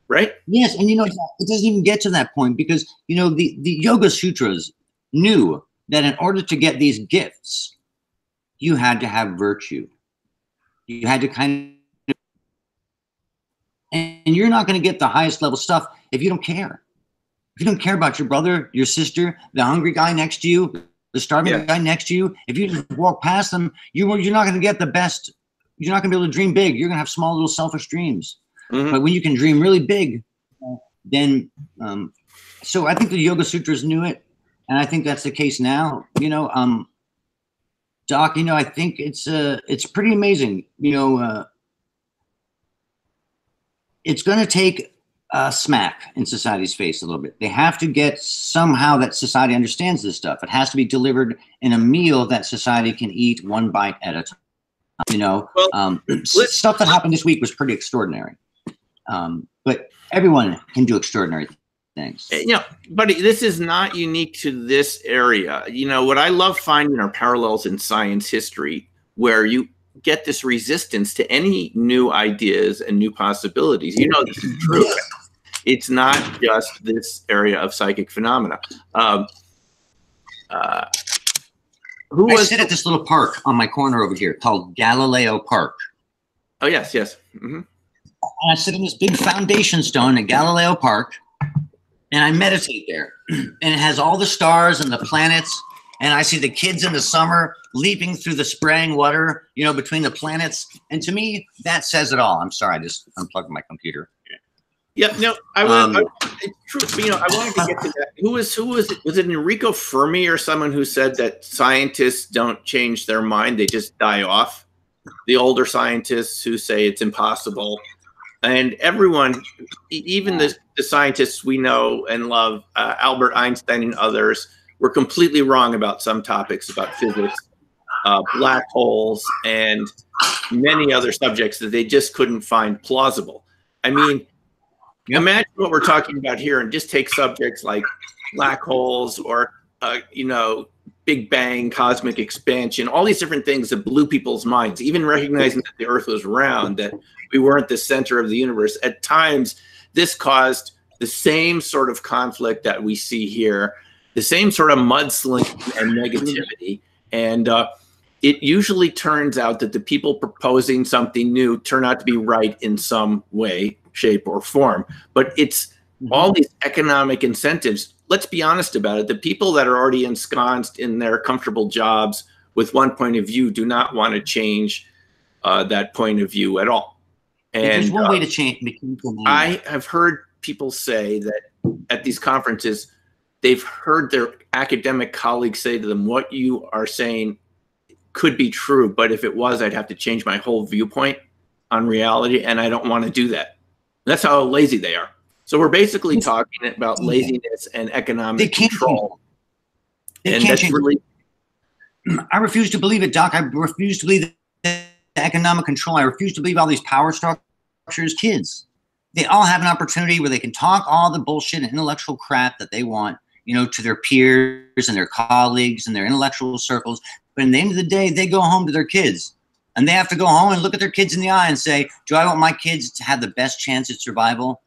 Right? Yes, and you know, it doesn't even get to that point because, you know, the Yoga Sutras knew that in order to get these gifts, you had to have virtue. You had to kind of, and you're not going to get the highest level stuff if you don't care. If you don't care about your brother, your sister, the hungry guy next to you, the starving guy next to you, if you just walk past them, you're not going to get the best. You're not going to be able to dream big. You're going to have small little selfish dreams. But when you can dream really big, then so I think the Yoga Sutras knew it, and I think that's the case now. You know, Doc, you know, I think it's pretty amazing. You know, it's going to take a smack in society's face a little bit. They have to get somehow that society understands this stuff. It has to be delivered in a meal that society can eat one bite at a time. You know, stuff that happened this week was pretty extraordinary. But everyone can do extraordinary things. You know, buddy, this is not unique to this area. You know, what I love finding are parallels in science history where you get this resistance to any new ideas and new possibilities. You know, this is true. It's not just this area of psychic phenomena. I sit at this little park on my corner over here called Galileo Park. Oh, yes, yes. Mm-hmm. And I sit in this big foundation stone at Galileo Park, and I meditate there. And it has all the stars and the planets, and I see the kids in the summer leaping through the spraying water, you know, between the planets. And to me, that says it all. I'm sorry, I just unplugged my computer. Yeah, no, it's true. But, you know, I wanted to get to that. Who was it Enrico Fermi or someone who said that scientists don't change their mind, they just die off? The older scientists who say it's impossible. And everyone, even the scientists we know and love, Albert Einstein and others, were completely wrong about some topics about physics, black holes, and many other subjects that they just couldn't find plausible. I mean, imagine what we're talking about here and just take subjects like black holes or, you know, Big Bang, cosmic expansion, all these different things that blew people's minds, even recognizing that the Earth was round, that we weren't the center of the universe. At times, this caused the same sort of conflict that we see here, the same sort of mudslinging and negativity. And it usually turns out that the people proposing something new turn out to be right in some way, shape, or form. But it's all these economic incentives. Let's be honest about it. The people that are already ensconced in their comfortable jobs with one point of view do not want to change that point of view at all. And there's one way to change. I have heard people say that at these conferences, they've heard their academic colleagues say to them, what you are saying could be true, but if it was, I'd have to change my whole viewpoint on reality, and I don't want to do that. That's how lazy they are. So we're basically talking about laziness and economic control. And that's really... I refuse to believe it, Doc. I refuse to believe the economic control. I refuse to believe all these power structures. Kids, they all have an opportunity where they can talk all the bullshit and intellectual crap that they want, you know, to their peers and their colleagues and their intellectual circles. But in the end of the day, they go home to their kids, and they have to go home and look at their kids in the eye and say, do I want my kids to have the best chance at survival?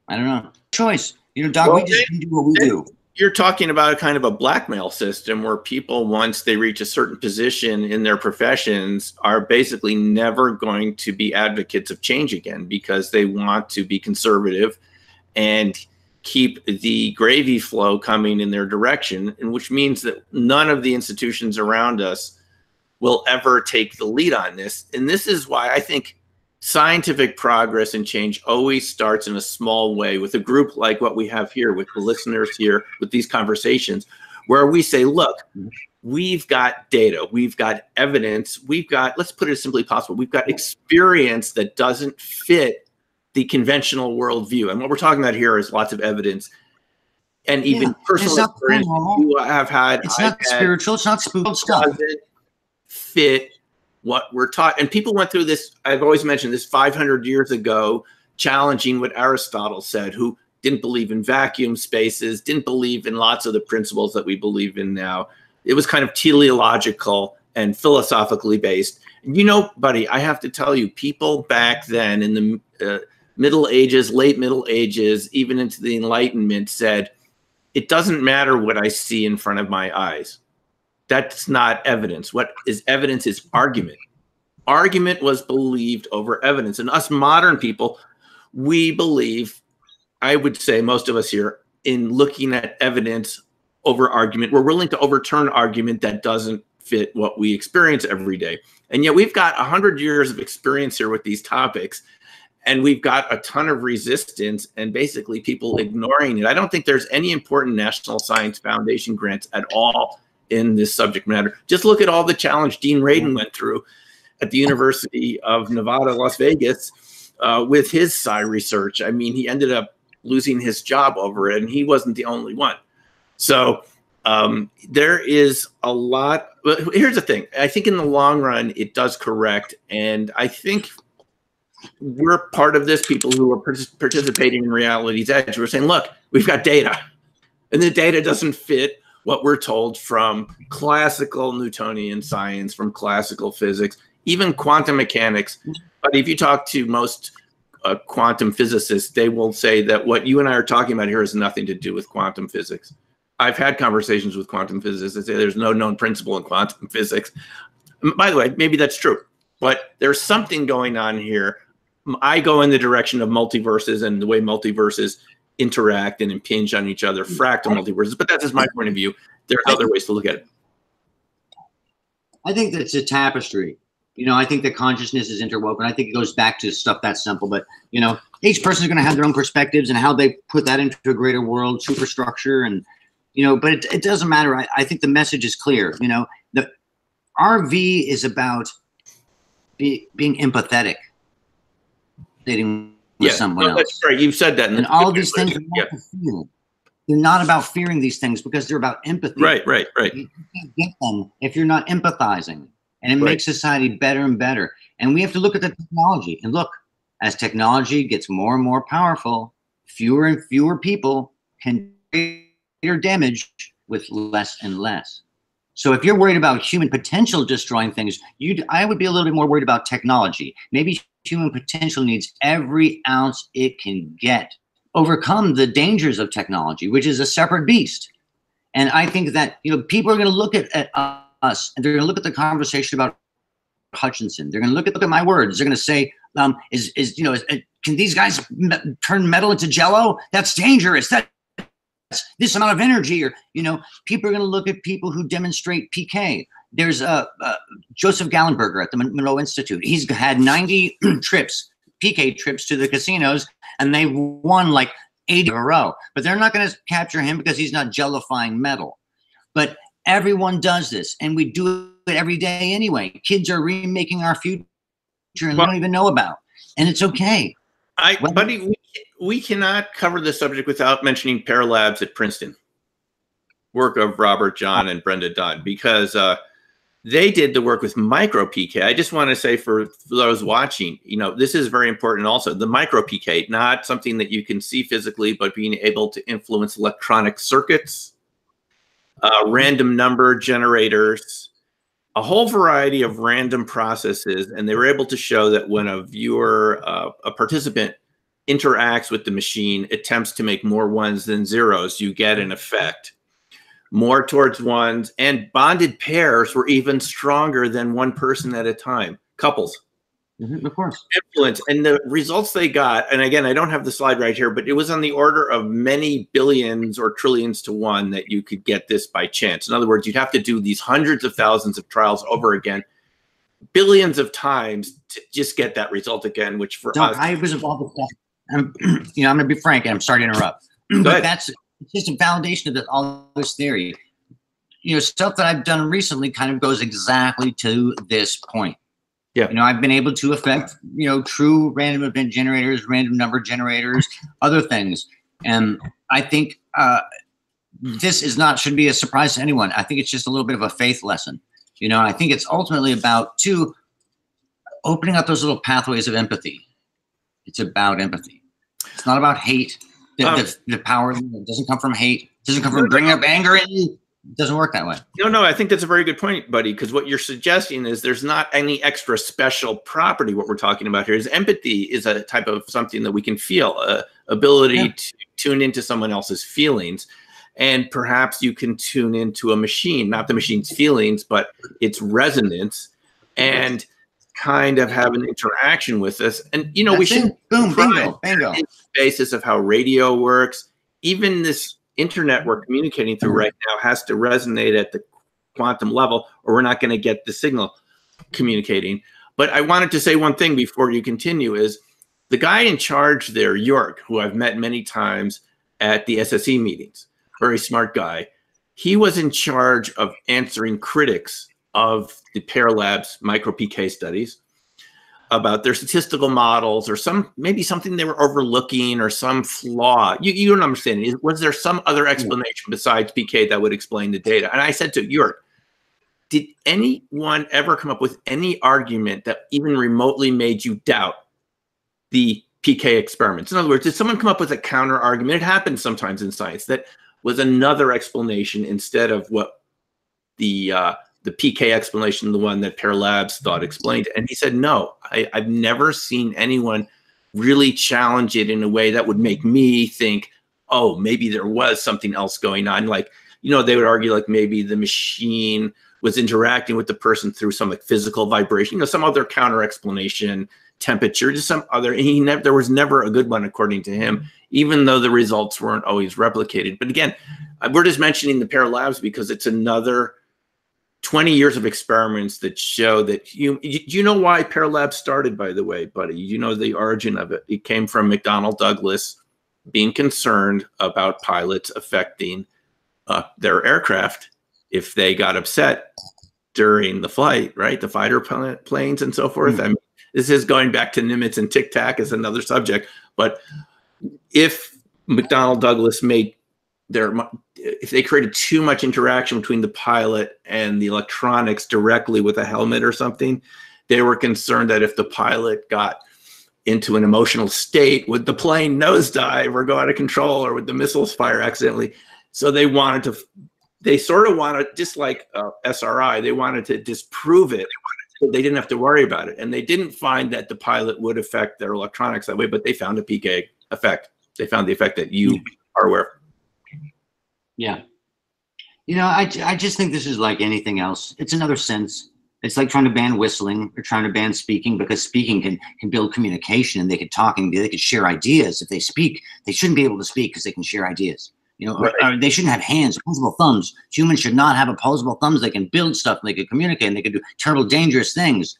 I don't know. Choice. You know, Doc, we just can do what we do. You're talking about a kind of a blackmail system where people, once they reach a certain position in their professions, are basically never going to be advocates of change again because they want to be conservative and keep the gravy flow coming in their direction, and which means that none of the institutions around us will ever take the lead on this. And this is why I think scientific progress and change always starts in a small way with a group like what we have here, with the listeners here, with these conversations, where we say, look, we've got data, we've got evidence, we've got, let's put it as simply as possible, we've got experience that doesn't fit the conventional worldview. And what we're talking about here is lots of evidence and even personal experience you have had. It's not spiritual, it's not spooky stuff. Doesn't fit what we're taught. And people went through this, I've always mentioned this 500 years ago, challenging what Aristotle said, who didn't believe in vacuum spaces, didn't believe in lots of the principles that we believe in now. It was kind of teleological and philosophically based. And you know, buddy, I have to tell you, people back then in the Middle Ages, late Middle Ages, even into the Enlightenment said, it doesn't matter what I see in front of my eyes. That's not evidence. What is evidence is argument. Argument was believed over evidence. And us modern people, we believe, I would say most of us here, in looking at evidence over argument. We're willing to overturn argument that doesn't fit what we experience every day. And yet we've got 100 years of experience here with these topics. And we've got a ton of resistance and basically people ignoring it. I don't think there's any important National Science Foundation grants at all in this subject matter. Just look at all the challenge Dean Radin went through at the University of Nevada, Las Vegas, with his psi research. I mean, he ended up losing his job over it, and he wasn't the only one. So there is a lot. But here's the thing. I think in the long run, it does correct. And I think we're part of this, people who are participating in Reality's Edge. We're saying, look, we've got data, and the data doesn't fit what we're told from classical Newtonian science, from classical physics, even quantum mechanics. But if you talk to most quantum physicists, they will say that what you and I are talking about here has nothing to do with quantum physics. I've had conversations with quantum physicists that say there's no known principle in quantum physics. By the way, maybe that's true, but there's something going on here. I go in the direction of multiverses and the way multiverses interact and impinge on each other, fractal multiverses, but that's just my point of view. There are other ways to look at it. I think that it's a tapestry. You know, I think that consciousness is interwoven. I think it goes back to stuff that simple, but, you know, each person is going to have their own perspectives and how they put that into a greater world, superstructure, and, you know, but it doesn't matter. I think the message is clear. You know, the RV is about being empathetic. Dating with someone else. That's right. You've said that. And all of these things they're not about fearing these things because they're about empathy. Right. You can't get them if you're not empathizing. And it makes society better and better. And we have to look at the technology. And look, as technology gets more and more powerful, fewer and fewer people can do greater damage with less and less. So if you're worried about human potential destroying things, I would be a little bit more worried about technology. Maybe human potential needs every ounce it can get. Overcome the dangers of technology, which is a separate beast. And I think that, people are going to look at us, and they're going to look at the conversation about Hutchison. They're going to look at my words. They're going to say, can these guys turn metal into Jello? That's dangerous. That's this amount of energy. Or, people are going to look at people who demonstrate PK. There's Joseph Gallenberger at the Monroe Institute. He's had 90 PK trips to the casinos, and they won like 80 in a row. But they're not going to capture him because he's not jellifying metal. But everyone does this, and we do it every day anyway. Kids are remaking our future, and we don't even know about. And it's okay. Buddy, we cannot cover this subject without mentioning Paralabs at Princeton, work of Robert John and Brenda Dunn, because they did the work with micro PK. I just want to say for those watching, this is very important also. The micro PK, not something that you can see physically, but being able to influence electronic circuits, random number generators, a whole variety of random processes. And they were able to show that when a viewer, a participant interacts with the machine, attempts to make more ones than zeros, you get an effect. More towards ones, and bonded pairs were even stronger than one person at a time. Couples. Of course. Influence. And the results they got, and again, I don't have the slide right here, but it was on the order of many billions or trillions to one that you could get this by chance. In other words, you'd have to do these hundreds of thousands of trials over again, billions of times to just get that result again, which for us. I was involved with that. I'm going to be frank, and I'm sorry to interrupt. But that's just a validation of all this theory. Stuff that I've done recently kind of goes exactly to this point. Yeah. I've been able to affect, true random event generators, random number generators, other things. And I think this should be a surprise to anyone. I think it's just a little bit of a faith lesson. I think it's ultimately about opening up those little pathways of empathy. It's about empathy. It's not about hate. The power doesn't come from hate. It doesn't come from bringing up anger in you. It doesn't work that way. No, I think that's a very good point, buddy, because what you're suggesting is there's not any extra special property. What we're talking about here is empathy is a type of something that we can feel, ability to tune into someone else's feelings. And perhaps you can tune into a machine, not the machine's feelings, but its resonance, and kind of have an interaction with us. And, we should bingo. The basis of how radio works. Even this internet we're communicating through right now has to resonate at the quantum level, or we're not going to get the signal communicating. But I wanted to say one thing before you continue is the guy in charge there, York, who I've met many times at the SSE meetings, very smart guy. He was in charge of answering critics of the Paralabs micro PK studies about their statistical models, or maybe something they were overlooking, or some flaw. You don't understand. Was there some other explanation besides PK that would explain the data? And I said to York, did anyone ever come up with any argument that even remotely made you doubt the PK experiments? In other words, did someone come up with a counter argument? It happens sometimes in science that was another explanation instead of what the PK explanation, the one that Paralabs thought explained. And he said, no, I've never seen anyone really challenge it in a way that would make me think, oh, maybe there was something else going on. Like, they would argue like maybe the machine was interacting with the person through some like physical vibration, some other counter explanation, temperature, just some other. There was never a good one, according to him, even though the results weren't always replicated. But again, we're just mentioning the Paralabs because it's another 20 years of experiments that show that you know why Paralabs started, by the way, buddy? You know the origin of it. It came from McDonnell Douglas being concerned about pilots affecting their aircraft if they got upset during the flight, right? The fighter planes and so forth. I mean, this is going back to Nimitz and Tic Tac as another subject. But if McDonnell Douglas if they created too much interaction between the pilot and the electronics directly with a helmet or something, they were concerned that if the pilot got into an emotional state, would the plane nosedive or go out of control, or would the missiles fire accidentally? So they sort of wanted, just like SRI, they wanted to disprove it. So they didn't have to worry about it. And they didn't find that the pilot would affect their electronics that way, but they found a PK effect. They found the effect that you are aware of. Yeah. You know, I just think this is like anything else. It's another sense. It's like trying to ban whistling or trying to ban speaking, because speaking can build communication, and they could talk and they could share ideas. If they speak, they shouldn't be able to speak because they can share ideas. You know, or they shouldn't have hands, opposable thumbs. Humans should not have opposable thumbs. They can build stuff, and they can communicate, and they can do terrible, dangerous things.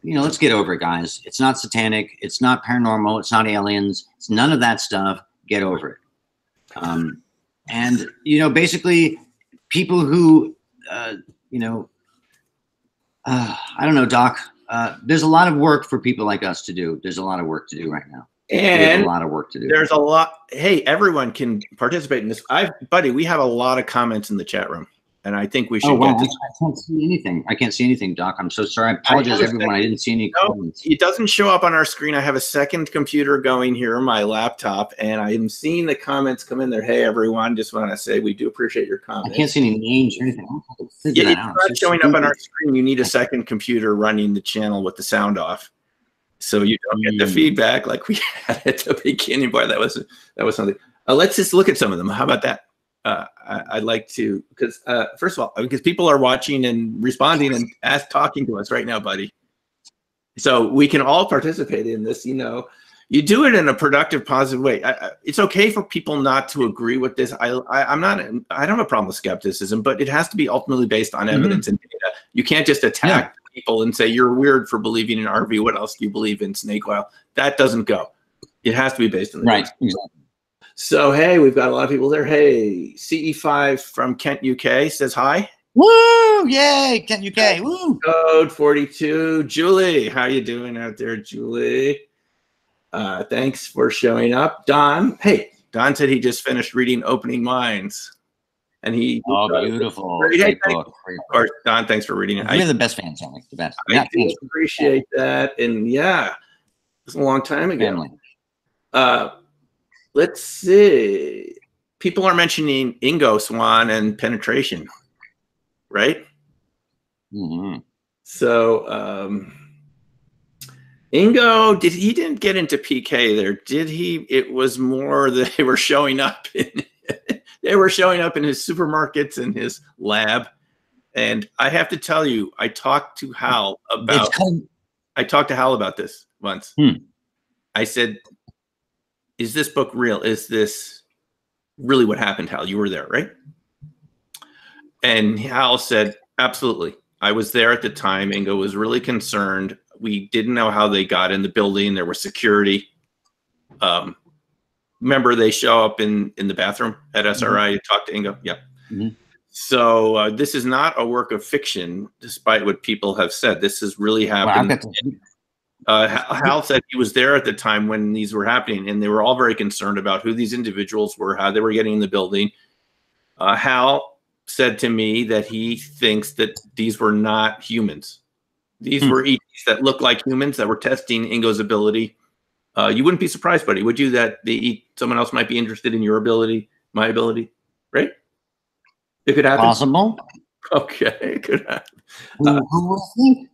You know, let's get over it, guys. It's not satanic. It's not paranormal. It's not aliens. It's none of that stuff. Get over it. And, you know, basically people who, you know, I don't know, Doc, there's a lot of work for people like us to do. There's a lot of work to do right now. And a lot of work to do. There's a lot. Hey, everyone can participate in this. Buddy, we have a lot of comments in the chat room, and I think we should. Oh, wow. I can't see anything. I can't see anything, Doc. I'm so sorry. I apologize, everyone. I didn't see any comments. It doesn't show up on our screen. I have a second computer going here, my laptop, and I'm seeing the comments come in there. Hey, everyone, just want to say we do appreciate your comments. I can't see any names or anything. Yeah, it's not showing up on our screen. You need a second computer running the channel with the sound off, so you don't get the feedback like we had at the beginning. Boy, that was something. Let's just look at some of them. How about that? I'd like to, because first of all, because people are watching and responding and talking to us right now, buddy. So we can all participate in this. You know, you do it in a productive, positive way. It's okay for people not to agree with this. I don't have a problem with skepticism, but it has to be ultimately based on evidence and data. You can't just attack people and say you're weird for believing in RV. What else do you believe in? Snake oil? That doesn't go. It has to be based on the right. Exactly. So, hey, we've got a lot of people there. Hey, CE5 from Kent, UK says hi. Woo! Yay, Kent, UK. Woo! Code 42. Julie, how you doing out there, Julie? Thanks for showing up. Don, hey, Don said he just finished reading Opening Minds. And he beautiful. Great book. Of course, Don, thanks for reading it. We're the best fans, aren't we? The best. I do appreciate that. And yeah, it was a long time ago. Family. Let's see. People are mentioning Ingo Swan and penetration, right? Mm-hmm. So Ingo, he didn't get into PK there, did he? It was more that they were showing up in they were showing up in his supermarkets and his lab. And I have to tell you, I talked to Hal about this once. I said, is this book real? Is this really what happened, Hal? You were there, right? And Hal said, absolutely. I was there at the time. Ingo was really concerned. We didn't know how they got in the building. There was security. Remember, they show up in the bathroom at SRI to talk to Ingo? Yeah. Mm-hmm. So this is not a work of fiction, despite what people have said. This has really happened. Hal said he was there at the time when these were happening, and they were all very concerned about who these individuals were, how they were getting in the building. Hal said to me that he thinks that these were not humans. These were ETs that looked like humans that were testing Ingo's ability. You wouldn't be surprised, buddy, would you, that someone else might be interested in your ability, my ability, right? It could happen. Possible. Okay, it could happen. Who would think?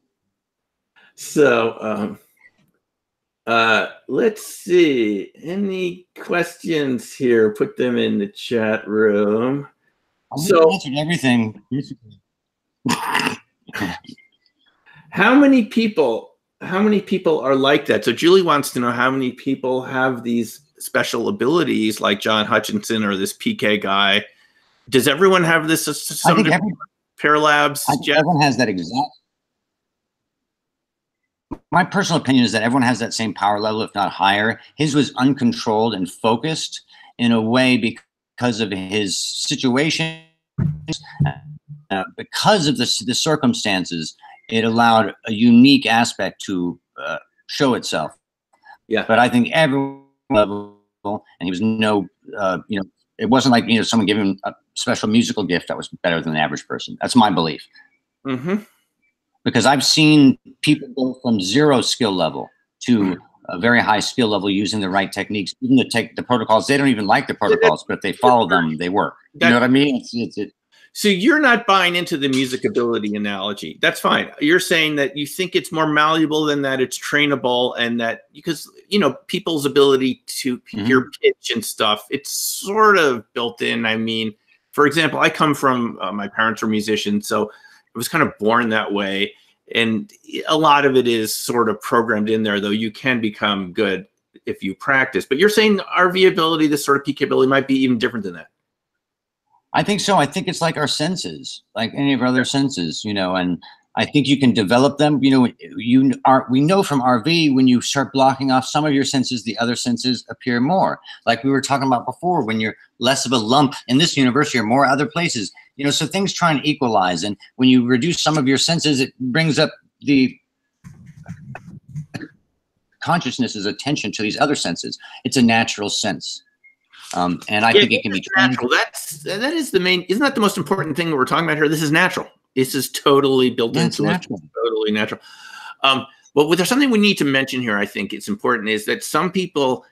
So let's see. Any questions here? Put them in the chat room. So answered everything. How many people are like that? So Julie wants to know how many people have these special abilities like John Hutchison or this PK guy. Does everyone have this? Paralabs? Everyone has that exact. My personal opinion is that everyone has that same power level, if not higher. His was uncontrolled and focused in a way because of his situation, because of the circumstances. It allowed a unique aspect to show itself. Yeah. But I think every level, and he was it wasn't like, someone giving him a special musical gift that was better than the average person. That's my belief. Mm-hmm. Because I've seen people go from 0 skill level to a very high skill level using the right techniques, even the protocols. They don't even like the protocols, but if they follow them, they work. You know what I mean? So you're not buying into the music ability analogy. That's fine. You're saying that you think it's more malleable than that, it's trainable, and that because people's ability to hear pitch and stuff, it's sort of built in. I mean, For example, I come from, my parents were musicians, so I was kind of born that way. And a lot of it is sort of programmed in there, though you can become good if you practice. But you're saying RV ability, this sort of PK ability, might be even different than that. I think so. I think it's like our senses, like any of our other senses, you know, and I think you can develop them. You know, we know from RV, when you start blocking off some of your senses, the other senses appear more. Like we were talking about before, when you're less of a lump in this universe, you're more other places, you know, so things try and equalize. And when you reduce some of your senses, it brings up the consciousness's attention to these other senses. It's a natural sense. And I think it can be natural. That is the main, isn't that the most important thing that we're talking about here? This is natural. This is totally built into it. Totally natural. But there's something we need to mention here. I think it's important is that some people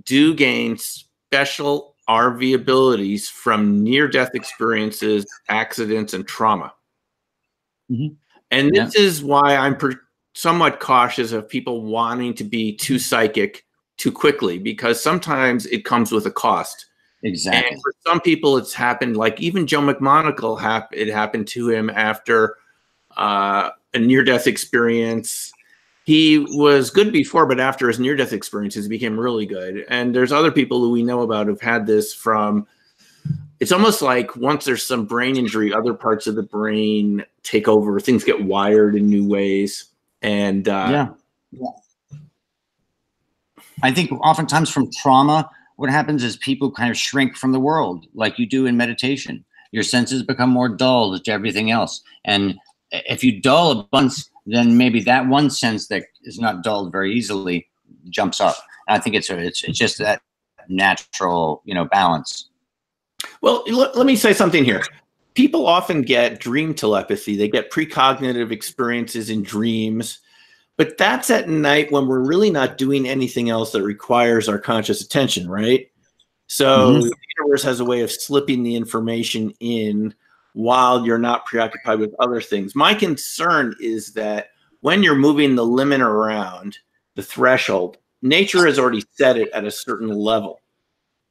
do gain special RV abilities from near-death experiences, accidents, and trauma. Mm-hmm. And this is why I'm somewhat cautious of people wanting to be too psychic too quickly, because sometimes it comes with a cost. Exactly. And for some people, it's happened, like even Joe McMonagle, it happened to him after a near-death experience. He was good before, but after his near-death experiences, he became really good. And there's other people who we know about who've had this from, it's almost like once there's some brain injury, other parts of the brain take over, things get wired in new ways. And I think oftentimes from trauma, what happens is people kind of shrink from the world like you do in meditation. Your senses become more dulled to everything else. And if you dull a bunch, then maybe that one sense that is not dulled very easily jumps up. And I think it's just that natural, you know, balance. Well, let me say something here. People often get dream telepathy. They get precognitive experiences in dreams. But that's at night when we're really not doing anything else that requires our conscious attention, right? So the universe has a way of slipping the information in while you're not preoccupied with other things. My concern is that when you're moving the limit around, the threshold, nature has already set it at a certain level.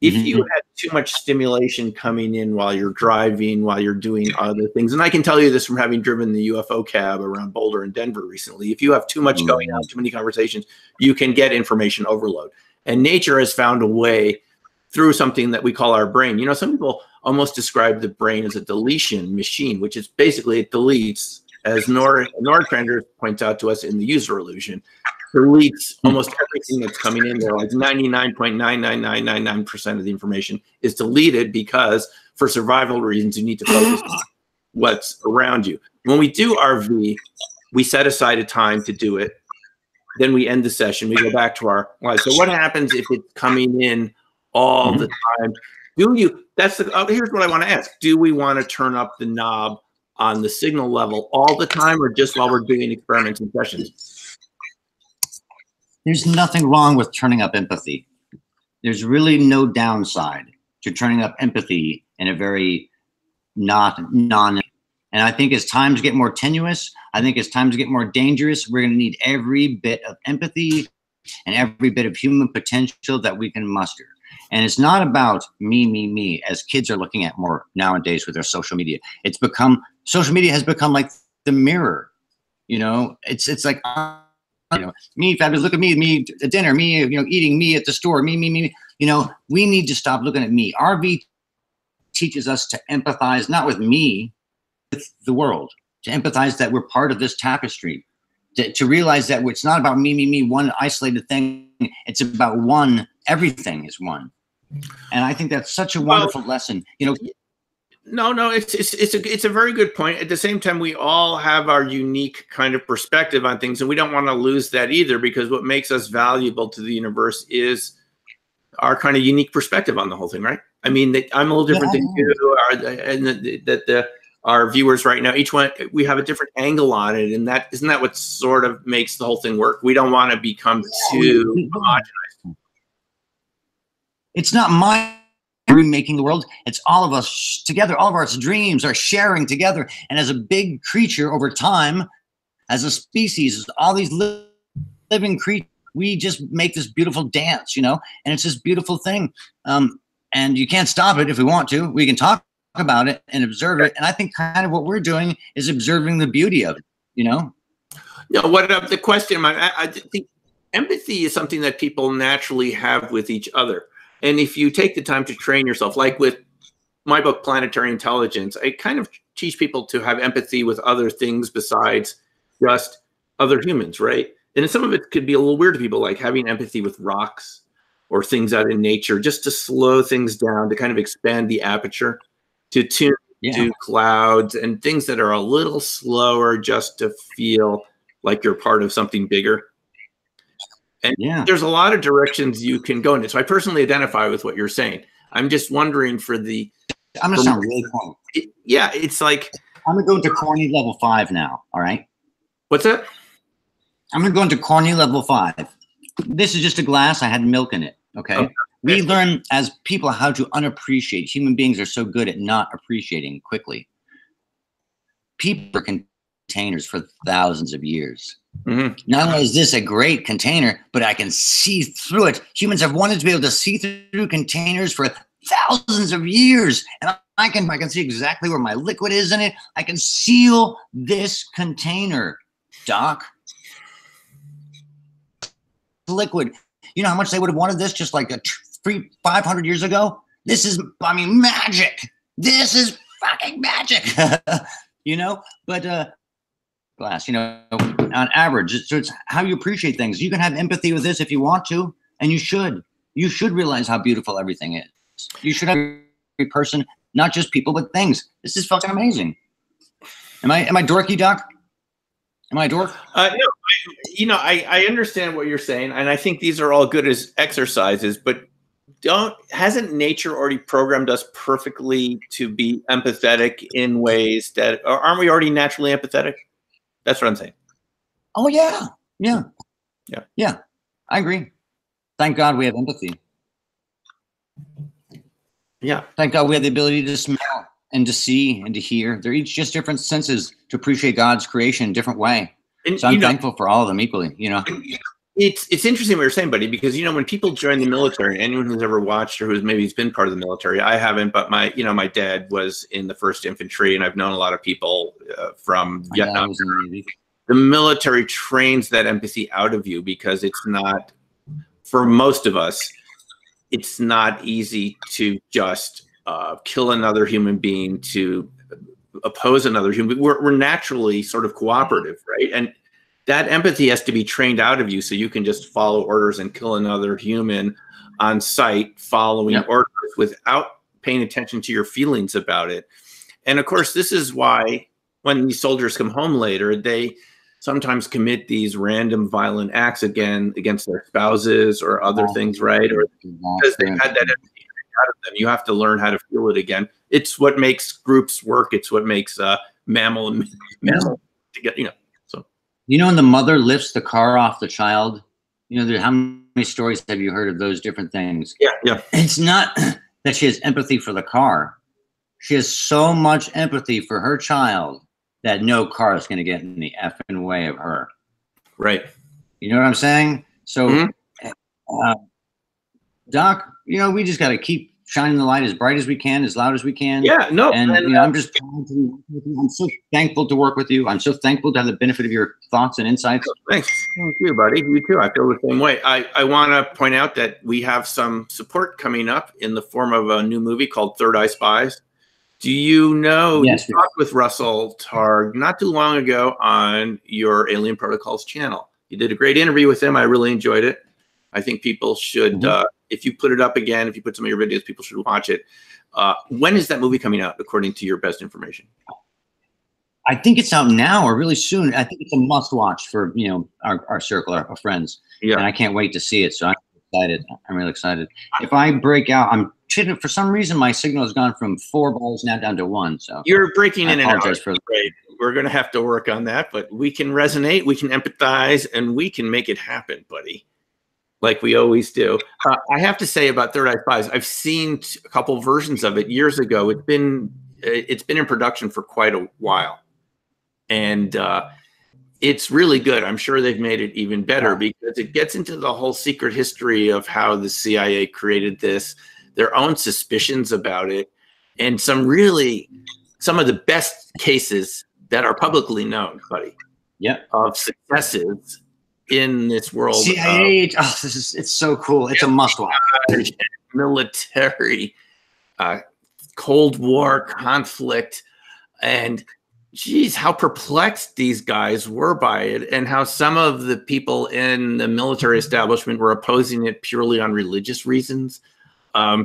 If you had too much stimulation coming in while you're driving, while you're doing other things, and I can tell you this from having driven the UFO cab around Boulder and Denver recently, if you have too much going on, too many conversations, you can get information overload. And nature has found a way through something that we call our brain. You know, some people almost describe the brain as a deletion machine, which is basically it deletes, as Nordtrander points out to us in the user illusion, deletes almost everything that's coming in there. Like 99.99999% of the information is deleted because for survival reasons, you need to focus on what's around you. When we do RV, we set aside a time to do it. Then we end the session. We go back to our life. So what happens if it's coming in all the time? Here's what I want to ask. Do we want to turn up the knob on the signal level all the time or just while we're doing experiments and sessions? There's nothing wrong with turning up empathy. There's really no downside to turning up empathy in a very and I think as times get more tenuous, I think as times get more dangerous, we're going to need every bit of empathy and every bit of human potential that we can muster. And it's not about me, as kids are looking at more nowadays with their social media. Social media has become like the mirror. You know, it's like, you know, me, fabulous, look at me at dinner, me, you know, eating, me at the store, me. You know, we need to stop looking at me. RV teaches us to empathize, not with me, with the world, to empathize that we're part of this tapestry, to realize that it's not about me, one isolated thing. It's about one, everything is one. And I think that's such a wonderful lesson, you know. No, it's a very good point. At the same time, we all have our unique kind of perspective on things, and we don't want to lose that either, because what makes us valuable to the universe is our kind of unique perspective on the whole thing, right? I mean, I'm a little different than you, and our viewers right now, each one, we have a different angle on it, and isn't that what sort of makes the whole thing work? We don't want to become too homogenized. It's not my remaking the world. It's all of us together. All of our dreams are sharing together. And as a big creature over time, as a species, all these living creatures, we just make this beautiful dance, you know, and it's this beautiful thing. And you can't stop it if we want to. We can talk about it and observe it. And I think kind of what we're doing is observing the beauty of it, you know? No, what the question, I think empathy is something that people naturally have with each other. And if you take the time to train yourself, like with my book, Planetary Intelligence, I kind of teach people to have empathy with other things besides just other humans, right? And some of it could be a little weird to people, like having empathy with rocks or things out in nature, just to slow things down, to kind of expand the aperture, to tune to clouds and things that are a little slower, just to feel like you're part of something bigger. And there's a lot of directions you can go into. So I personally identify with what you're saying. I'm just wondering for the... I'm going to sound really corny. Yeah, it's like... I'm going to go into corny level 5 now, all right? What's that? I'm going to go into corny level 5. This is just a glass. I had milk in it, okay? We learn as people how to unappreciate. Human beings are so good at not appreciating quickly. People are containers for thousands of years. Not only is this a great container, but I can see through it. Humans have wanted to be able to see through containers for thousands of years. And I can see exactly where my liquid is in it. I can seal this container, Doc. Liquid. You know how much they would have wanted this just like 500 years ago? This is, I mean, magic. This is fucking magic. You know, but glass, you know, on average, so it's how you appreciate things. You can have empathy with this if you want to, and you should. You should realize how beautiful everything is. You should have every person, not just people, but things. This is fucking amazing. Am I dorky, Doc? Am I a dork? No, I understand what you're saying, and I think these are all good as exercises, but hasn't nature already programmed us perfectly to be empathetic in ways that, or aren't we already naturally empathetic? That's what I'm saying. Oh yeah. I agree. Thank God we have empathy. Yeah. Thank God we have the ability to smell and to see and to hear. They're each just different senses to appreciate God's creation in a different way. And, so I'm thankful for all of them equally, you know. It's interesting what you're saying, buddy, because, you know, when people join the military, anyone who's ever watched or who's maybe been part of the military, I haven't, but my dad was in the 1st Infantry, and I've known a lot of people from Vietnam. The military trains that empathy out of you because it's not, for most of us, it's not easy to just kill another human being, to oppose another human being. We're naturally sort of cooperative, right? And that empathy has to be trained out of you so you can just follow orders and kill another human on sight, following orders without paying attention to your feelings about it. And of course, this is why when these soldiers come home later, they sometimes commit these random violent acts against their spouses or other things, right? Or because they've had that empathy out of them. You have to learn how to feel it again. It's what makes groups work. It's what makes mammal to get, you know. You know, when the mother lifts the car off the child, you know, how many stories have you heard of those different things? Yeah. It's not that she has empathy for the car. She has so much empathy for her child that no car is going to get in the effing way of her. Right. You know what I'm saying? So, Doc, you know, we just got to keep shining the light as bright as we can, as loud as we can. Yeah, no. And you know, I'm just trying to work with you. I'm so thankful to work with you. I'm so thankful to have the benefit of your thoughts and insights. Thanks. Thank you, buddy. You too. I feel the same way. I want to point out that we have some support coming up in the form of a new movie called Third Eye Spies. Do you know, you talked with Russell Targ not too long ago on your Alien Protocols channel. You did a great interview with him. I really enjoyed it. I think people should, if you put it up again, if you put some of your videos, people should watch it. When is that movie coming out, according to your best information? I think it's out now or really soon. I think it's a must watch for, you know, our circle, our friends. Yeah. And I can't wait to see it. So I'm excited. I'm really excited. If I break out, for some reason, my signal has gone from 4 balls now down to 1. So you're breaking in and out. Great. We're going to have to work on that, but we can resonate, we can empathize, and we can make it happen, buddy. Like we always do. I have to say about Third Eye Spies, I've seen a couple versions of it years ago. It's been in production for quite a while, and it's really good. I'm sure they've made it even better because it gets into the whole secret history of how the CIA created this, their own suspicions about it, and some of the best cases that are publicly known, buddy. Yep. Of successes in this world. CIA. It's so cool. It's a must watch. Military, Cold War conflict, and geez, how perplexed these guys were by it, and how some of the people in the military establishment were opposing it purely on religious reasons.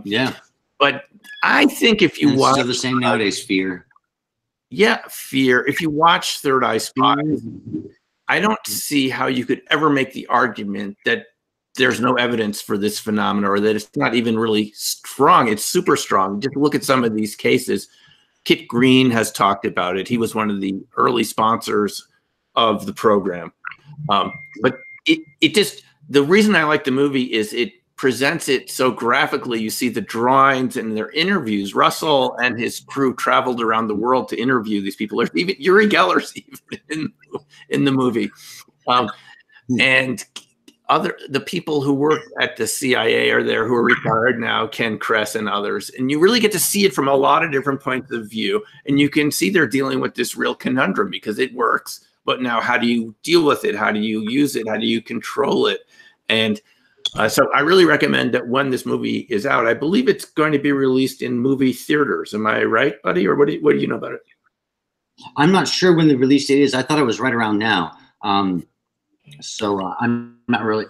Yeah. But I think if you watch, still the same nowadays, fear. Yeah, fear. If you watch Third Eye Spies, I don't see how you could ever make the argument that there's no evidence for this phenomenon, or that it's not even really strong. It's super strong. Just look at some of these cases. Kit Green has talked about it. He was one of the early sponsors of the program. But it just, the reason I like the movie is it presents it so graphically. You see the drawings and their interviews. Russell and his crew traveled around the world to interview these people. There's even Uri Geller's even in the movie. And the people who work at the CIA are there, who are retired now, Ken Kress and others. And you really get to see it from a lot of different points of view. And you can see they're dealing with this real conundrum, because it works. But now, how do you deal with it? How do you use it? How do you control it? And so I really recommend that when this movie is out, I believe it's going to be released in movie theaters. Am I right, buddy? Or what do you know about it? I'm not sure when the release date is. I thought it was right around now. So I'm not really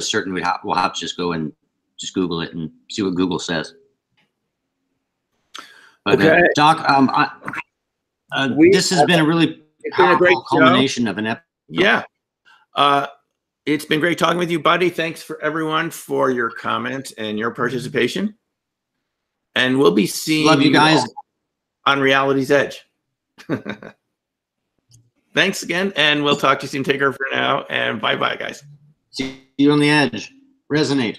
certain. We'll have to just go and just Google it and see what Google says. But okay. Doc, this has been a really powerful culmination of an episode. Yeah. It's been great talking with you, buddy. Thanks for everyone for your comments and your participation. And we'll be seeing you guys on Reality's Edge. Thanks again, and we'll talk to you soon. Take care for now, and bye-bye, guys. See you on the edge. Resonate.